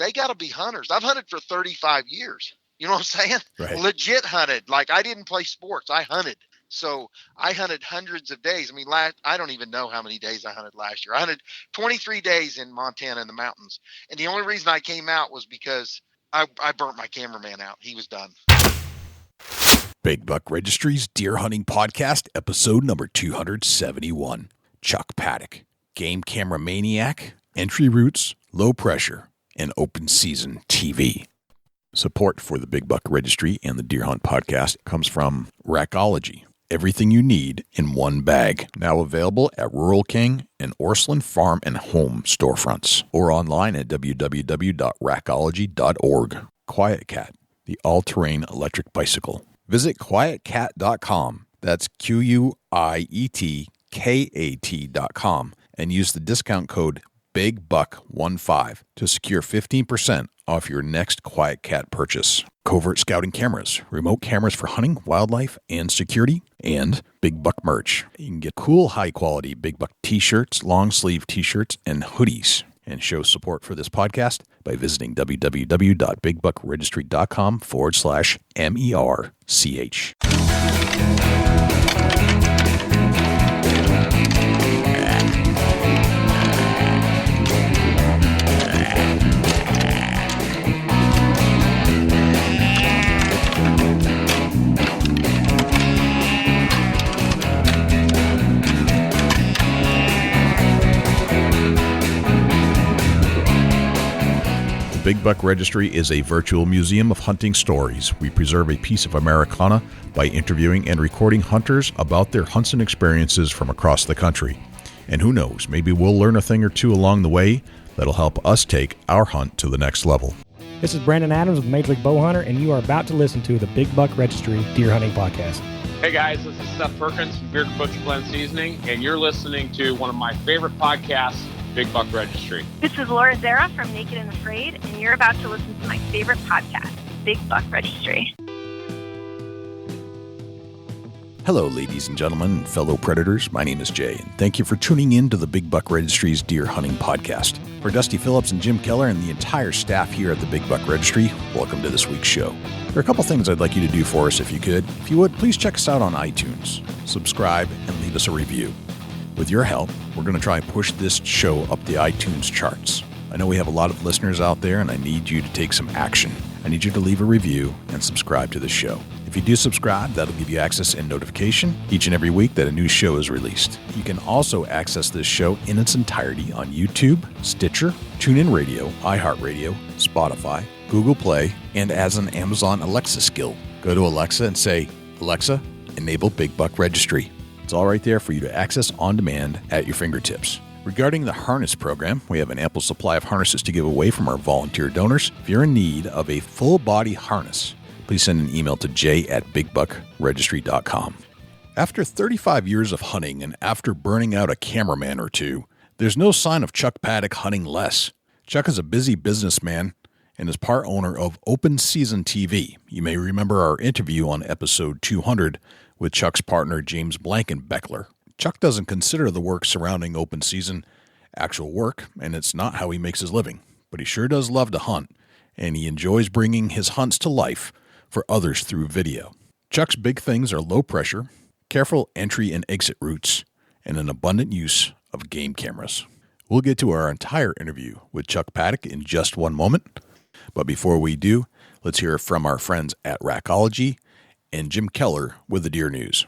they got to be hunters. I've hunted for 35 years. You know what I'm saying? Right. Legit hunted. Like, I didn't play sports. I hunted. So I hunted hundreds of days. I mean, I don't even know how many days I hunted last year. I hunted 23 days in Montana in the mountains. And the only reason I came out was because I burnt my cameraman out. He was done. Big Buck Registry's Deer Hunting Podcast, episode number 271. Chuck Paddock, Game Camera Maniac, Entry Routes, Low Pressure, and Open Season TV. Support for the Big Buck Registry and the Deer Hunt Podcast comes from Rackology. Everything you need in one bag. Now available at Rural King and Orslin Farm and Home storefronts. Or online at www.rackology.org. Quiet Cat, the all-terrain electric bicycle. Visit quietcat.com. That's QUIETKAT.com and use the discount code BIGBUCK15 to secure 15% off your next Quiet Cat purchase. Covert scouting cameras, remote cameras for hunting, wildlife, and security, and Big Buck merch. You can get cool, high-quality Big Buck t-shirts, long-sleeve t-shirts, and hoodies. And show support for this podcast by visiting www.bigbuckregistry.com/MERCH. Big Buck Registry is a virtual museum of hunting stories. We preserve a piece of Americana by interviewing and recording hunters about their hunts and experiences from across the country. And who knows, maybe we'll learn a thing or two along the way that'll help us take our hunt to the next level. This is Brandon Adams with Major League Bowhunter, and you are about to listen to the Big Buck Registry Deer Hunting Podcast. Hey guys, this is Seth Perkins from Bearded Butcher Blend Seasoning, and you're listening to one of my favorite podcasts, Big Buck Registry. This is Laura Zara from Naked and Afraid, and you're about to listen to my favorite podcast, Big Buck Registry. Hello, ladies and gentlemen, and fellow predators. My name is Jay, and thank you for tuning in to the Big Buck Registry's Deer Hunting Podcast. For Dusty Phillips and Jim Keller and the entire staff here at the Big Buck Registry, welcome to this week's show. There are a couple things I'd like you to do for us if you could. If you would, please check us out on iTunes, subscribe, and leave us a review. With your help, we're going to try and push this show up the iTunes charts. I know we have a lot of listeners out there, and I need you to take some action. I need you to leave a review and subscribe to the show. If you do subscribe, that'll give you access and notification each and every week that a new show is released. You can also access this show in its entirety on YouTube, Stitcher, TuneIn Radio, iHeartRadio, Spotify, Google Play, and as an Amazon Alexa skill. Go to Alexa and say, "Alexa, enable Big Buck Registry." It's all right there for you to access on demand at your fingertips. Regarding the harness program, we have an ample supply of harnesses to give away from our volunteer donors. If you're in need of a full-body harness, please send an email to jay@bigbuckregistry.com. After 35 years of hunting and after burning out a cameraman or two, there's no sign of Chuck Paddock hunting less. Chuck is a busy businessman and is part owner of Open Season TV. You may remember our interview on episode 200 with Chuck's partner James Blankenbeckler. Chuck doesn't consider the work surrounding Open Season actual work, and it's not how he makes his living. But he sure does love to hunt, and he enjoys bringing his hunts to life for others through video. Chuck's big things are low pressure, careful entry and exit routes, and an abundant use of game cameras. We'll get to our entire interview with Chuck Paddock in just one moment. But before we do, let's hear from our friends at Rackology and Jim Keller with the Deer News.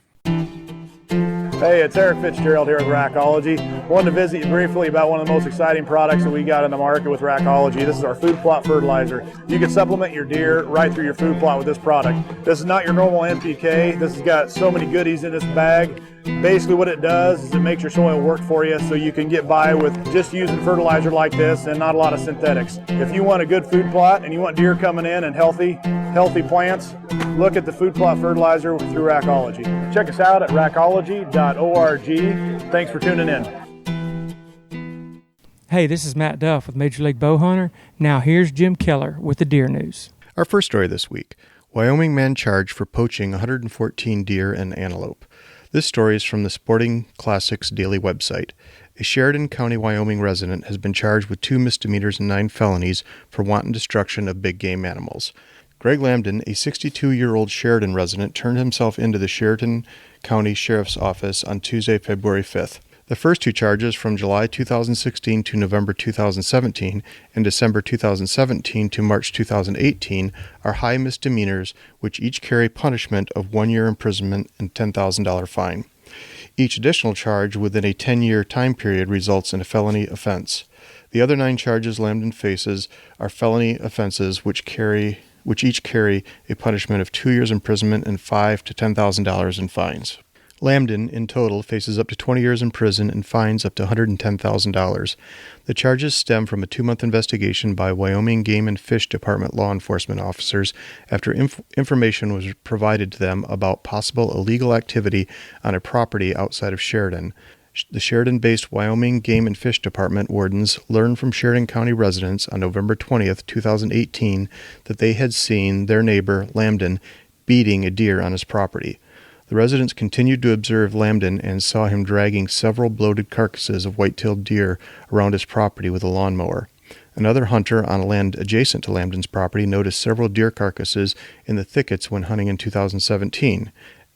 Hey, it's Eric Fitzgerald here with Rackology. Wanted to visit you briefly about one of the most exciting products that we got in the market with Rackology. This is our food plot fertilizer. You can supplement your deer right through your food plot with this product. This is not your normal NPK. This has got so many goodies in this bag. Basically what it does is it makes your soil work for you so you can get by with just using fertilizer like this and not a lot of synthetics. If you want a good food plot and you want deer coming in and healthy plants, look at the food plot fertilizer through Rackology. Check us out at rackology.org. Thanks for tuning in. Hey, this is Matt Duff with Major League Bowhunter. Now here's Jim Keller with the Deer News. Our first story this week: Wyoming man charged for poaching 114 deer and antelope. This story is from the Sporting Classics Daily website. A Sheridan County, Wyoming resident has been charged with 2 misdemeanors and 9 felonies for wanton destruction of big game animals. Greg Lambden, a 62-year-old Sheridan resident, turned himself into the Sheridan County Sheriff's Office on Tuesday, February 5th. The first 2 charges, from July 2016 to November 2017 and December 2017 to March 2018, are high misdemeanors which each carry punishment of 1 year imprisonment and $10,000 fine. Each additional charge within a 10-year time period results in a felony offense. The other 9 charges Lambden faces are felony offenses which each carry a punishment of 2 years imprisonment and $5,000 to $10,000 in fines. Lambden, in total, faces up to 20 years in prison and fines up to $110,000. The charges stem from a 2-month investigation by Wyoming Game and Fish Department law enforcement officers after information was provided to them about possible illegal activity on a property outside of Sheridan. The Sheridan-based Wyoming Game and Fish Department wardens learned from Sheridan County residents on November 20th, 2018, that they had seen their neighbor, Lambden, beating a deer on his property. The residents continued to observe Lambden and saw him dragging several bloated carcasses of white-tailed deer around his property with a lawnmower. Another hunter on land adjacent to Lambden's property noticed several deer carcasses in the thickets when hunting in 2017.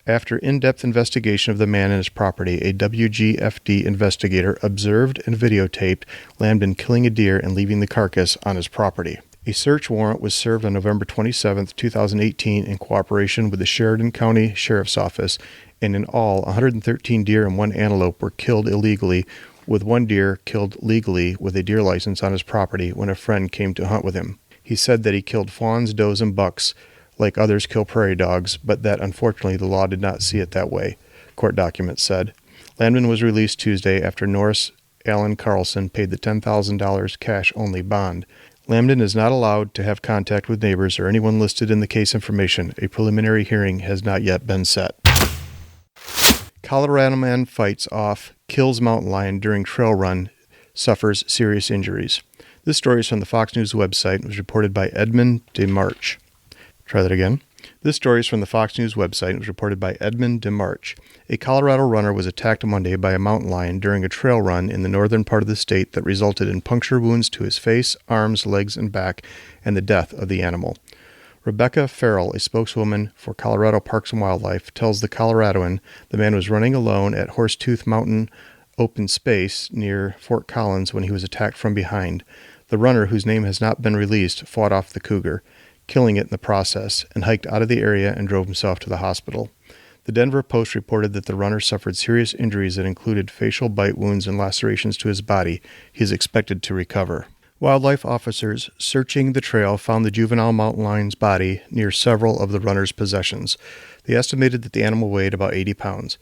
After in-depth investigation of the man and his property, a WGFD investigator observed and videotaped Lambden killing a deer and leaving the carcass on his property. A search warrant was served on November 27, 2018 in cooperation with the Sheridan County Sheriff's Office, and in all, 113 deer and 1 antelope were killed illegally, with 1 deer killed legally with a deer license on his property when a friend came to hunt with him. He said that he killed fawns, does, and bucks, like others kill prairie dogs, but that unfortunately the law did not see it that way, court documents said. Lambden was released Tuesday after Norris Allen Carlson paid the $10,000 cash-only bond. Lambden is not allowed to have contact with neighbors or anyone listed in the case information. A preliminary hearing has not yet been set. Colorado man fights off, kills mountain lion during trail run, suffers serious injuries. This story is from the Fox News website and was reported by Edmund DeMarch. Try that again. This story is from the Fox News website and was reported by Edmund DeMarch. A Colorado runner was attacked Monday by a mountain lion during a trail run in the northern part of the state that resulted in puncture wounds to his face, arms, legs, and back, and the death of the animal. Rebecca Farrell, a spokeswoman for Colorado Parks and Wildlife, tells the Coloradoan the man was running alone at Horsetooth Mountain open space near Fort Collins when he was attacked from behind. The runner, whose name has not been released, fought off the cougar, killing it in the process, and hiked out of the area and drove himself to the hospital. The Denver Post reported that the runner suffered serious injuries that included facial bite wounds and lacerations to his body. He is expected to recover. Wildlife officers searching the trail found the juvenile mountain lion's body near several of the runner's possessions. They estimated that the animal weighed about 80 pounds.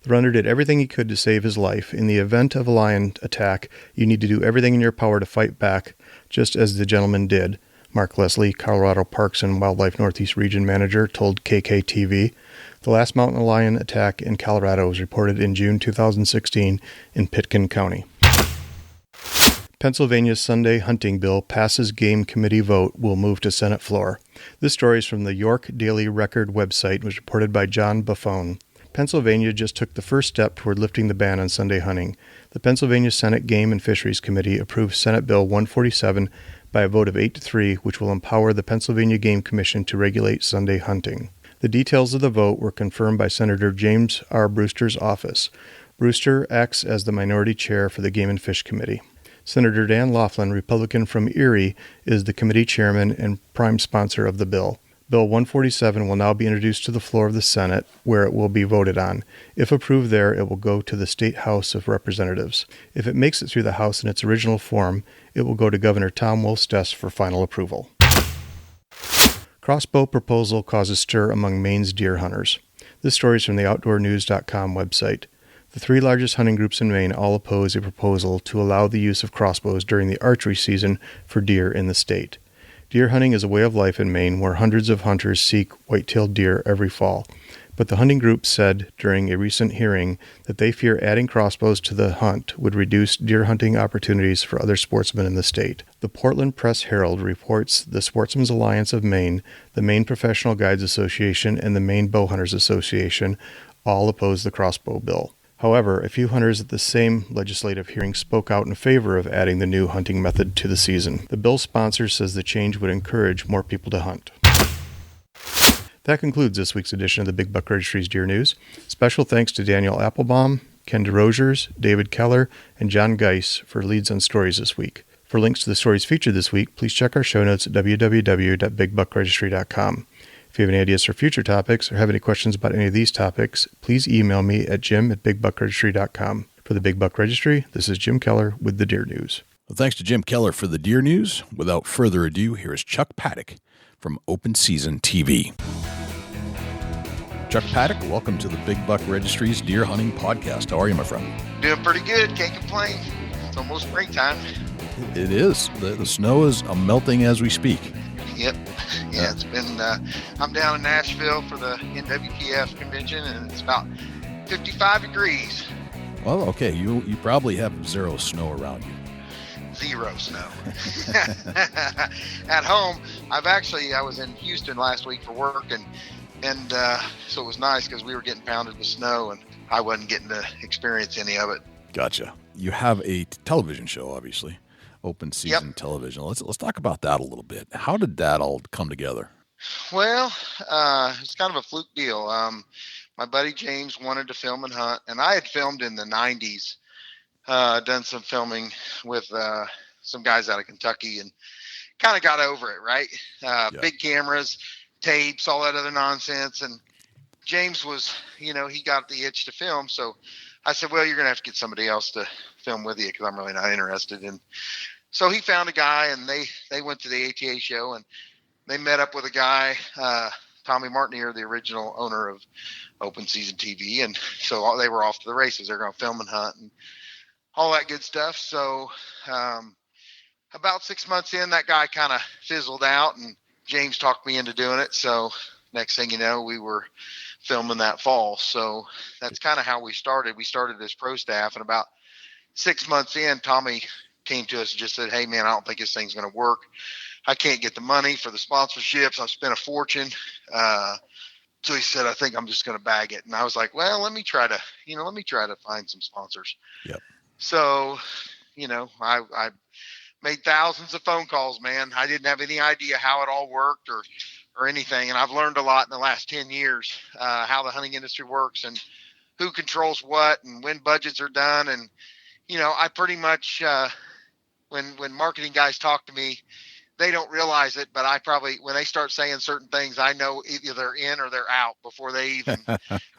The runner did everything he could to save his life. In the event of a lion attack, you need to do everything in your power to fight back, just as the gentleman did, Mark Leslie, Colorado Parks and Wildlife Northeast Region Manager, told KKTV. The last mountain lion attack in Colorado was reported in June 2016 in Pitkin County. Pennsylvania's Sunday hunting bill passes game committee vote will move to Senate floor. This story is from the York Daily Record website and was reported by John Buffone. Pennsylvania just took the first step toward lifting the ban on Sunday hunting. The Pennsylvania Senate Game and Fisheries Committee approved Senate Bill 147 by a vote of 8-3, which will empower the Pennsylvania Game Commission to regulate Sunday hunting. The details of the vote were confirmed by Senator James R. Brewster's office. Brewster acts as the minority chair for the Game and Fish Committee. Senator Dan Laughlin, Republican from Erie, is the committee chairman and prime sponsor of the bill. Bill 147 will now be introduced to the floor of the Senate, where it will be voted on. If approved there, it will go to the State House of Representatives. If it makes it through the House in its original form, it will go to Governor Tom Wolf's desk for final approval. Crossbow proposal causes stir among Maine's deer hunters. This story is from the OutdoorNews.com website. The 3 largest hunting groups in Maine all oppose a proposal to allow the use of crossbows during the archery season for deer in the state. Deer hunting is a way of life in Maine where hundreds of hunters seek white-tailed deer every fall. But the hunting group said during a recent hearing that they fear adding crossbows to the hunt would reduce deer hunting opportunities for other sportsmen in the state. The Portland Press-Herald reports the Sportsmen's Alliance of Maine, the Maine Professional Guides Association, and the Maine Bowhunters Association all oppose the crossbow bill. However, a few hunters at the same legislative hearing spoke out in favor of adding the new hunting method to the season. The bill's sponsor says the change would encourage more people to hunt. That concludes this week's edition of the Big Buck Registry's Deer News. Special thanks to Daniel Applebaum, Ken DeRosiers, David Keller, and John Geis for leads on stories this week. For links to the stories featured this week, please check our show notes at www.bigbuckregistry.com. If you have any ideas for future topics or have any questions about any of these topics, please email me at jim@bigbuckregistry.com. For the Big Buck Registry, this is Jim Keller with the Deer News. Well, thanks to Jim Keller for the Deer News. Without further ado, here is Chuck Paddock from Open Season TV. Chuck Paddock, welcome to the Big Buck Registry's Deer Hunting Podcast. How are you, my friend? Doing pretty good. Can't complain. It's almost springtime. It is. The snow is melting as we speak. Yep. Yeah, it's been, I'm down in Nashville for the NWPF convention, and it's about 55 degrees. Well, okay. You probably have zero snow around you. Zero snow. At home, I was in Houston last week for work, and so it was nice because we were getting pounded with snow, and I wasn't getting to experience any of it. Gotcha. You have a television show, obviously, Open Season Television. Let's talk about that a little bit. How did that all come together? Well, it's kind of a fluke deal. My buddy James wanted to film and hunt, and I had filmed in the 90s, done some filming with some guys out of Kentucky, and kind of got over it, right? Big cameras, tapes, all that other nonsense. And James was, he got the itch to film. So I said, well, you're going to have to get somebody else to film with you because I'm really not interested. And so he found a guy, and they went to the ATA show, and they met up with a guy, Tommy Martinier, the original owner of Open Season TV. And so they were off to the races. They're going to film and hunt and all that good stuff. So about 6 months in, that guy kind of fizzled out, and James talked me into doing it. So next thing you know, we were filming that fall. So that's kind of how we started. We started as pro staff, and about 6 months in, Tommy came to us and just said, hey man, I don't think this thing's going to work. I can't get the money for the sponsorships. I've spent a fortune. So he said, I think I'm just going to bag it. And I was like, well, let me try to find some sponsors. Yep. So, I made thousands of phone calls, man. I didn't have any idea how it all worked or anything. And I've learned a lot in the last 10 years, how the hunting industry works and who controls what and when budgets are done. And, I pretty much, when marketing guys talk to me, they don't realize it, but when they start saying certain things, I know either they're in or they're out before they even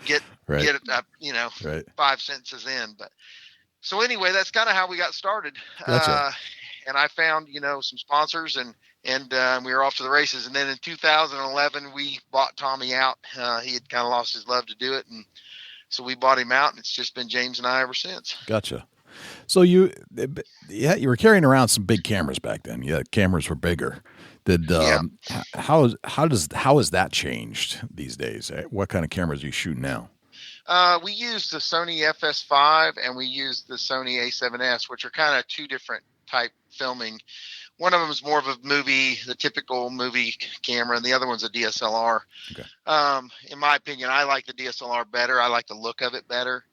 get it up, 5 sentences in. But so anyway, that's kind of how we got started. Gotcha. And I found, some sponsors, and we were off to the races. And then in 2011, we bought Tommy out. He had kind of lost his love to do it. And so we bought him out, and it's just been James and I ever since. Gotcha. So you were carrying around some big cameras back then. Yeah, cameras were bigger. How has that changed these days? What kind of cameras are you shooting now? We use the Sony FS5 and we use the Sony A7S, which are kind of two different type filming. One of them is more of the typical movie camera, and the other one's a DSLR. Okay. In my opinion, I like the DSLR better. I like the look of it better.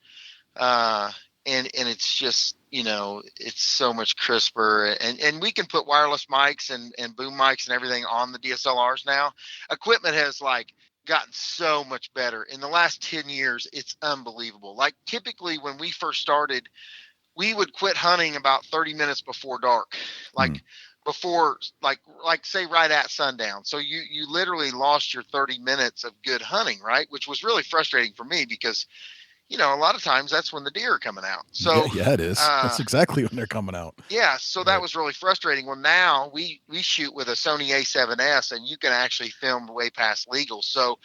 And it's just, it's so much crisper, and we can put wireless mics and boom mics and everything on the DSLRs now. Equipment has gotten so much better in the last 10 years. It's unbelievable. Like typically when we first started, we would quit hunting about 30 minutes before dark, before say right at sundown. So you literally lost your 30 minutes of good hunting, right? Which was really frustrating for me because a lot of times that's when the deer are coming out. So yeah, it is. That's exactly when they're coming out. Yeah. So that was really frustrating. Well, now we shoot with a Sony A7S, and you can actually film way past legal. So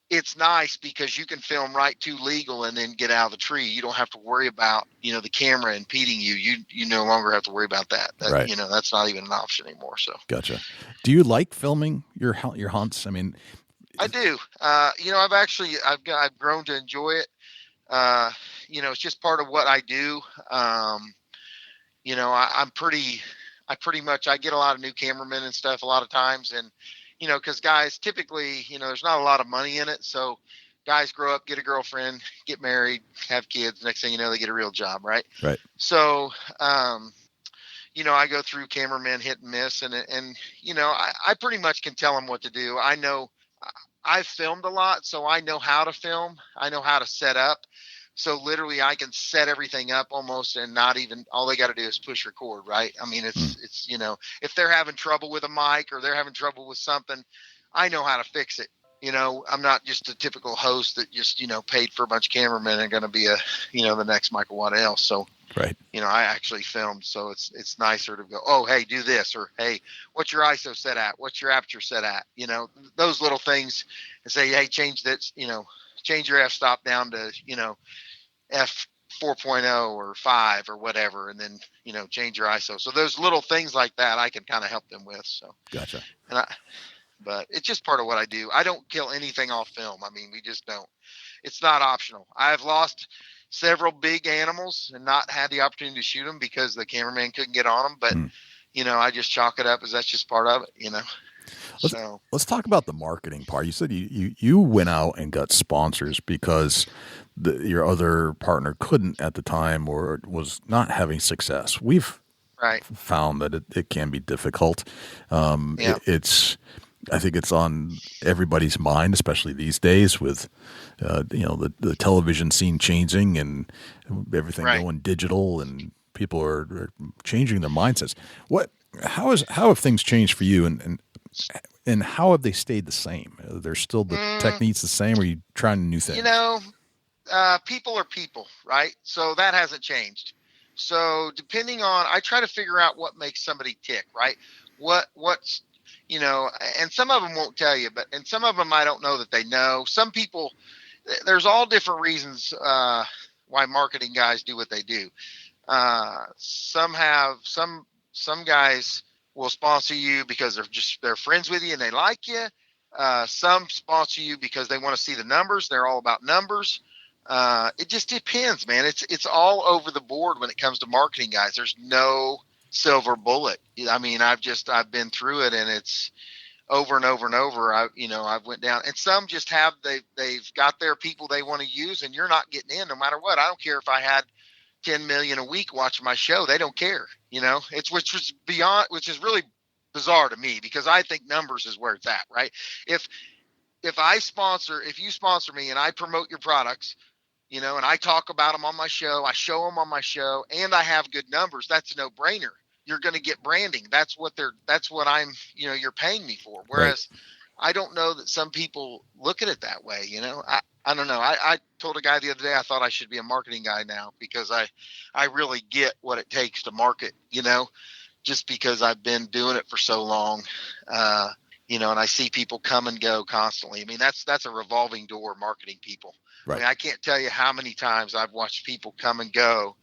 it's nice because you can film right to legal and then get out of the tree. You don't have to worry about, the camera impeding you. You no longer have to worry about that. Right. That's not even an option anymore. So. Gotcha. Do you like filming your hunts? I mean, I do. I've grown to enjoy it. It's just part of what I do. I get a lot of new cameramen and stuff a lot of times, and, cause guys typically, there's not a lot of money in it. So guys grow up, get a girlfriend, get married, have kids. Next thing you know, they get a real job, right? Right. So, I go through cameramen hit and miss, and I pretty much can tell them what to do. I know I've filmed a lot, so I know how to film. I know how to set up. So literally I can set everything up almost, and not even, all they got to do is push record, right? I mean, it's, if they're having trouble with a mic or they're having trouble with something, I know how to fix it. I'm not just a typical host that just, paid for a bunch of cameramen and going to be the next Michael Waddell. So, right. I actually filmed, so it's nicer to go, oh, hey, do this, or hey, what's your ISO set at? What's your aperture set at? Those little things, and say, hey, change that, change your f-stop down to, f 4.0 or 5 or whatever, and then, change your ISO. So those little things like that, I can kind of help them with. So, gotcha. But it's just part of what I do. I don't kill anything off film. I mean, we just don't. It's not optional. I've lost several big animals and not had the opportunity to shoot them because the cameraman couldn't get on them. But, I just chalk it up as that's just part of it, Let's talk about the marketing part. You said you went out and got sponsors because your other partner couldn't at the time or was not having success. We've found that it can be difficult. I think it's on everybody's mind, especially these days with, the television scene changing and everything going digital, and people are changing their mindsets. How have things changed for you, and how have they stayed the same? Are there still the techniques the same, or are you trying new things? People are people, right? So that hasn't changed. So depending on, I try to figure out what makes somebody tick, right? What's, and some of them won't tell you, and some of them I don't know that they know. Some people, there's all different reasons why marketing guys do what they do. Some guys will sponsor you because they're friends with you and they like you. Some sponsor you because they want to see the numbers. They're all about numbers. It just depends, man. It's all over the board when it comes to marketing guys. There's no silver bullet. I mean, I've been through it, and it's over and over and over. I've went down, and some just they've got their people they want to use, and you're not getting in no matter what. I don't care if I had 10 million a week watching my show. They don't care, which is really bizarre to me, because I think numbers is where it's at, right? If you sponsor me and I promote your products, and I talk about them on my show, I show them on my show, and I have good numbers, that's a no-brainer. You're going to get branding. That's what I'm, you're paying me for. Whereas I don't know that some people look at it that way. I don't know. I told a guy the other day, I thought I should be a marketing guy now, because I really get what it takes to market, just because I've been doing it for so long, and I see people come and go constantly. I mean, that's a revolving door, marketing people. Right. I mean, I can't tell you how many times I've watched people come and go,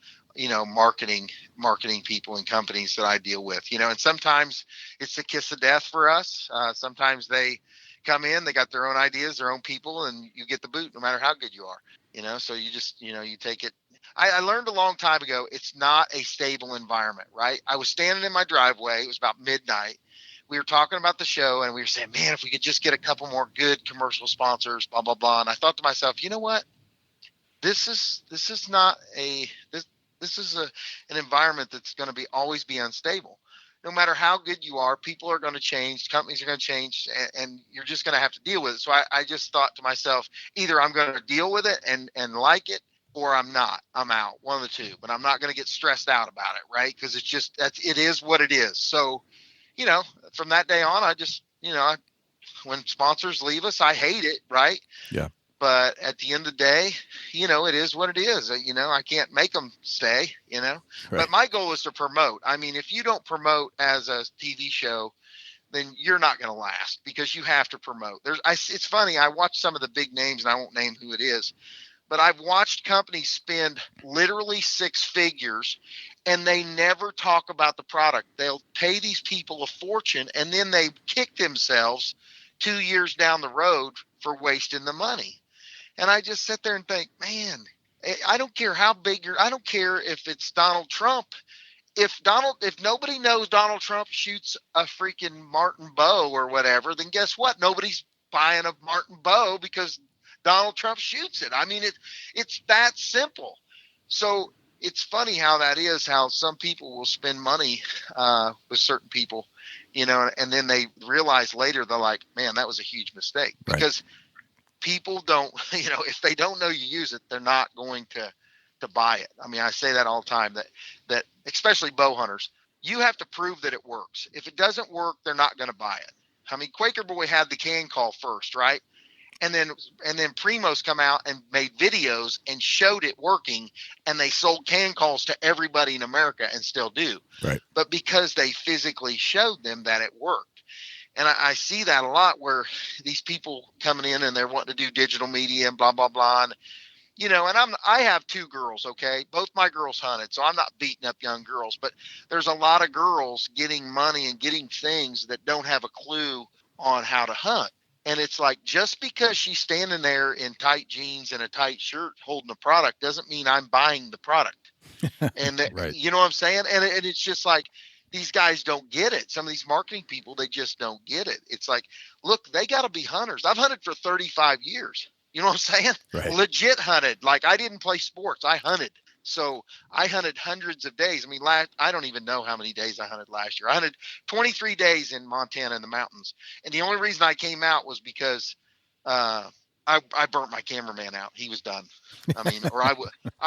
marketing people and companies that I deal with, and sometimes it's the kiss of death for us. Sometimes they come in, they got their own ideas, their own people, and you get the boot no matter how good you are, so you just, you take it. I learned a long time ago, it's not a stable environment, right? I was standing in my driveway. It was about midnight. We were talking about the show, and we were saying, man, if we could just get a couple more good commercial sponsors, blah, blah, blah. And I thought to myself, you know what? This is an environment that's going to always be unstable. No matter how good you are, people are going to change, companies are going to change, and you're just going to have to deal with it. So I just thought to myself, either I'm going to deal with it and like it, or I'm not. I'm out, one of the two. But I'm not going to get stressed out about it, right? Because it is what it is. So, from that day on, I just, when sponsors leave us, I hate it, right? Yeah. But at the end of the day, it is what it is. I can't make them stay, Right. But my goal is to promote. I mean, if you don't promote as a TV show, then you're not going to last, because you have to promote. It's funny. I watch some of the big names, and I won't name who it is, but I've watched companies spend literally 6 figures, and they never talk about the product. They'll pay these people a fortune, and then they kick themselves 2 years down the road for wasting the money. And I just sit there and think, man, I don't care how big I don't care if it's Donald Trump. If nobody knows Donald Trump shoots a freaking Martin bow or whatever, then guess what? Nobody's buying a Martin bow, because Donald Trump shoots it. I mean, it's that simple. So it's funny how that is, how some people will spend money with certain people, and then they realize later, they're like, man, that was a huge mistake. Right. Because people don't, if they don't know you use it, they're not going to buy it. I mean, I say that all the time, that especially bow hunters, you have to prove that it works. If it doesn't work, they're not going to buy it. I mean, Quaker Boy had the can call first, right? And then Primos come out and made videos and showed it working, and they sold can calls to everybody in America and still do. Right. But because they physically showed them that it worked. And I see that a lot, where these people coming in and they're wanting to do digital media and blah, blah, blah. And, and I have 2 girls, okay? Both my girls hunted, so I'm not beating up young girls. But there's a lot of girls getting money and getting things that don't have a clue on how to hunt. And it's like, just because she's standing there in tight jeans and a tight shirt holding the product doesn't mean I'm buying the product. And Right. You know what I'm saying? And it's just like, these guys don't get it. Some of these marketing people, they just don't get it. It's like, look, they got to be hunters. I've hunted for 35 years. You know what I'm saying? Right. Legit hunted. Like, I didn't play sports. I hunted. So I hunted hundreds of days. I mean, I don't even know how many days I hunted last year. I hunted 23 days in Montana in the mountains. And the only reason I came out was because I burnt my cameraman out. He was done. I mean, or I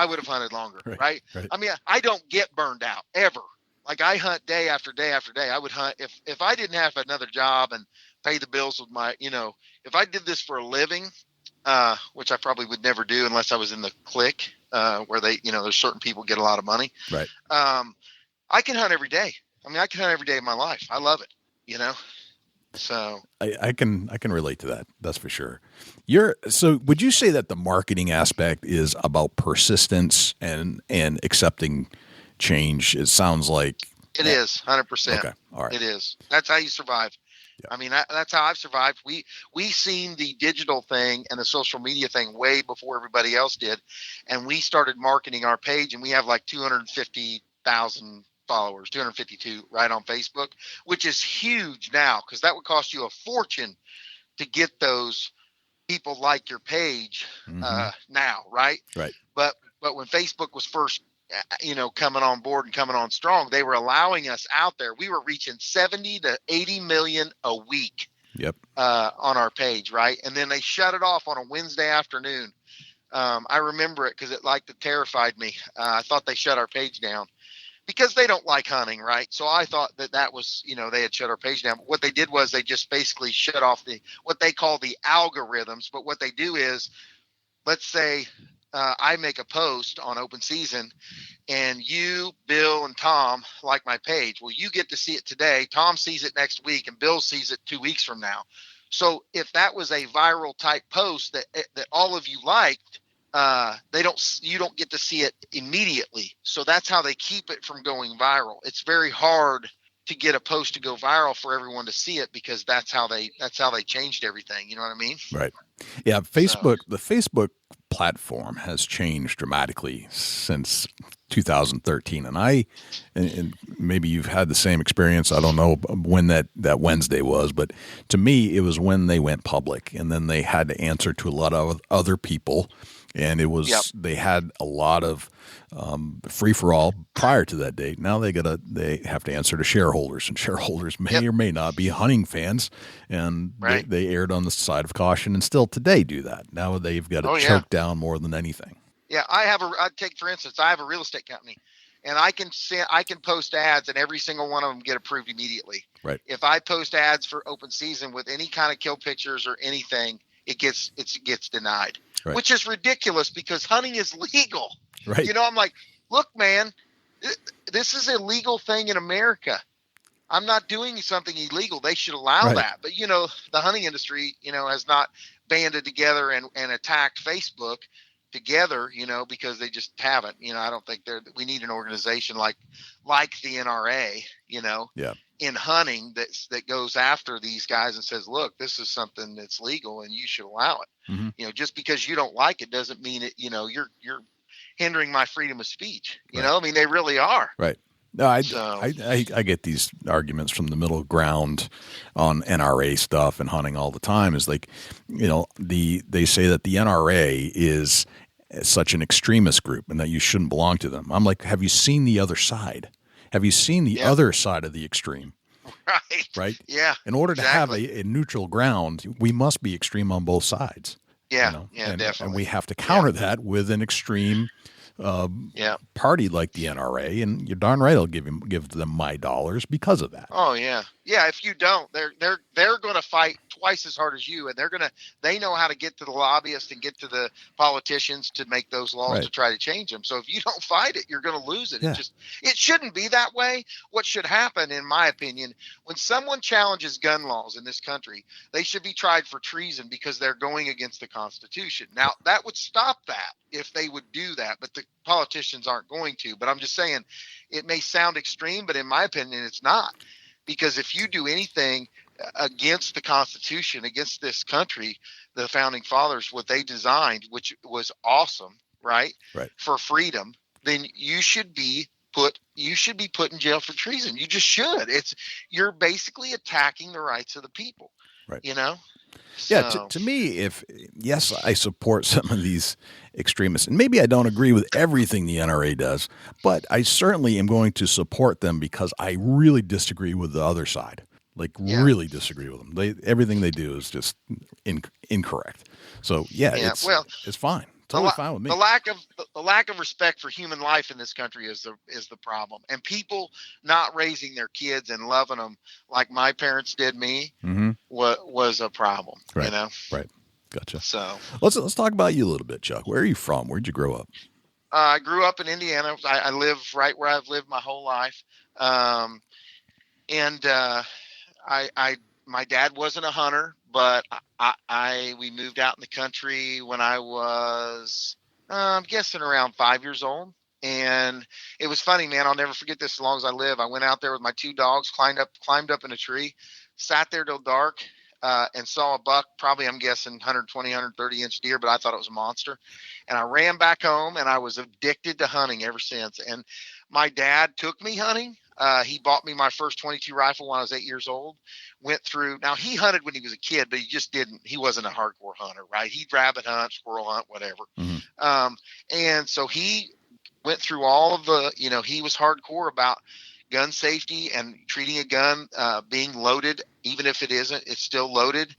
would have hunted longer, right? I mean, I don't get burned out ever. Like, I hunt day after day after day. I would hunt if I didn't have another job and pay the bills with my, if I did this for a living, which I probably would never do unless I was in the clique, where they, there's certain people get a lot of money. Right. I can hunt every day. I mean, I can hunt every day of my life. I love it, So I can relate to that. That's for sure. So would you say that the marketing aspect is about persistence and accepting change? It sounds like it is 100%. Okay. All right. It is. That's how you survive. Yeah. I mean, that's how I've survived. We seen the digital thing and the social media thing way before everybody else did. And we started marketing our page, and we have like 250,000 followers, 252 right on Facebook, which is huge now, because that would cost you a fortune to get those people like your page now, right? Right. But when Facebook was first coming on board and coming on strong, they were allowing us out there. We were reaching 70 to 80 million a week. Yep. On our page, right? And then they shut it off on a Wednesday afternoon. I remember it because it terrified me. I thought they shut our page down because they don't like hunting, right? So I thought that was, they had shut our page down. But what they did was they just basically shut off what they call the algorithms. But what they do is, let's say I make a post on open season, and you, Bill, and Tom like my page. Well, you get to see it today. Tom sees it next week, and Bill sees it 2 weeks from now. So if that was a viral type post that all of you liked, you don't get to see it immediately. So that's how they keep it from going viral. It's very hard to get a post to go viral for everyone to see it, because that's how they changed everything. You know what I mean? Right. Yeah. The Facebook platform has changed dramatically since 2013. And maybe you've had the same experience. I don't know when that Wednesday was, but to me, it was when they went public, and then they had to answer to a lot of other people. And it was, they had a lot of free for all prior to that date. Now they have to answer to shareholders, and shareholders may or may not be hunting fans, and they erred on the side of caution, and still today do that. Now they've got to choke down more than anything. Yeah, I'd take, for instance, I have a real estate company, and I can post ads, and every single one of them get approved immediately. Right. If I post ads for open season with any kind of kill pictures or anything, it gets denied. Right. Which is ridiculous, because hunting is legal. Right. I'm like, look, man, this is a legal thing in America. I'm not doing something illegal. They should allow that. But, the hunting industry, has not banded together and attacked Facebook together, because they just haven't. I don't think we need an organization like the NRA, in hunting that goes after these guys and says, look, this is something that's legal and you should allow it. Mm-hmm. Just because you don't like it doesn't mean it, you're hindering my freedom of speech. You know, I mean, they really are. Right. No, I So get these arguments from the middle ground on NRA stuff and hunting all the time. Is like, they say that the NRA is such an extremist group and that you shouldn't belong to them. I'm like, have you seen the other side? Have you seen the other side of the extreme? Right. Yeah. In order to have exactly. a neutral ground, we must be extreme on both sides. Yeah. Definitely. And we have to counter that with an extreme party like the NRA, and you're darn right I'll give them my dollars because of that. Oh yeah. If you don't, they're going to fight twice as hard as you, and they know how to get to the lobbyists and get to the politicians to make those laws to try to change them. So if you don't fight it, you're going to lose it. Yeah. It shouldn't be that way. What should happen, in my opinion, when someone challenges gun laws in this country, they should be tried for treason because they're going against the Constitution. Now that would stop that if they would do that, but the politicians aren't going to. But I'm just saying, it may sound extreme, but in my opinion, it's not. Because if you do anything against the Constitution, against this country, the founding fathers, what they designed, which was awesome, right? For freedom, then you should be put in jail for treason. You just should. You're basically attacking the rights of the people. Right. So, to me, yes, I support some of these extremists, and maybe I don't agree with everything the NRA does, but I certainly am going to support them because I really disagree with the other side. Really disagree with them. Everything they do is just incorrect. So it's fine. Totally fine with me. The lack of respect for human life in this country is the problem, and people not raising their kids and loving them like my parents did me was a problem. Right. Right. Gotcha. So let's talk about you a little bit, Chuck. Where are you from? Where'd you grow up? I grew up in Indiana. I live right where I've lived my whole life, and my dad wasn't a hunter, but we moved out in the country when I was, I'm guessing around 5 years old. And it was funny, man. I'll never forget this as long as I live. I went out there with my two dogs, climbed up in a tree, sat there till dark, and saw a buck, probably I'm guessing 120, 130 inch deer, but I thought it was a monster. And I ran back home, and I was addicted to hunting ever since. And my dad took me hunting. He bought me my first 22 rifle when I was 8 years old. Now he hunted when he was a kid, but he wasn't a hardcore hunter, right? He'd rabbit hunt, squirrel hunt, whatever. And so he went through all of the, he was hardcore about gun safety and treating a gun being loaded, even if it isn't, it's still loaded,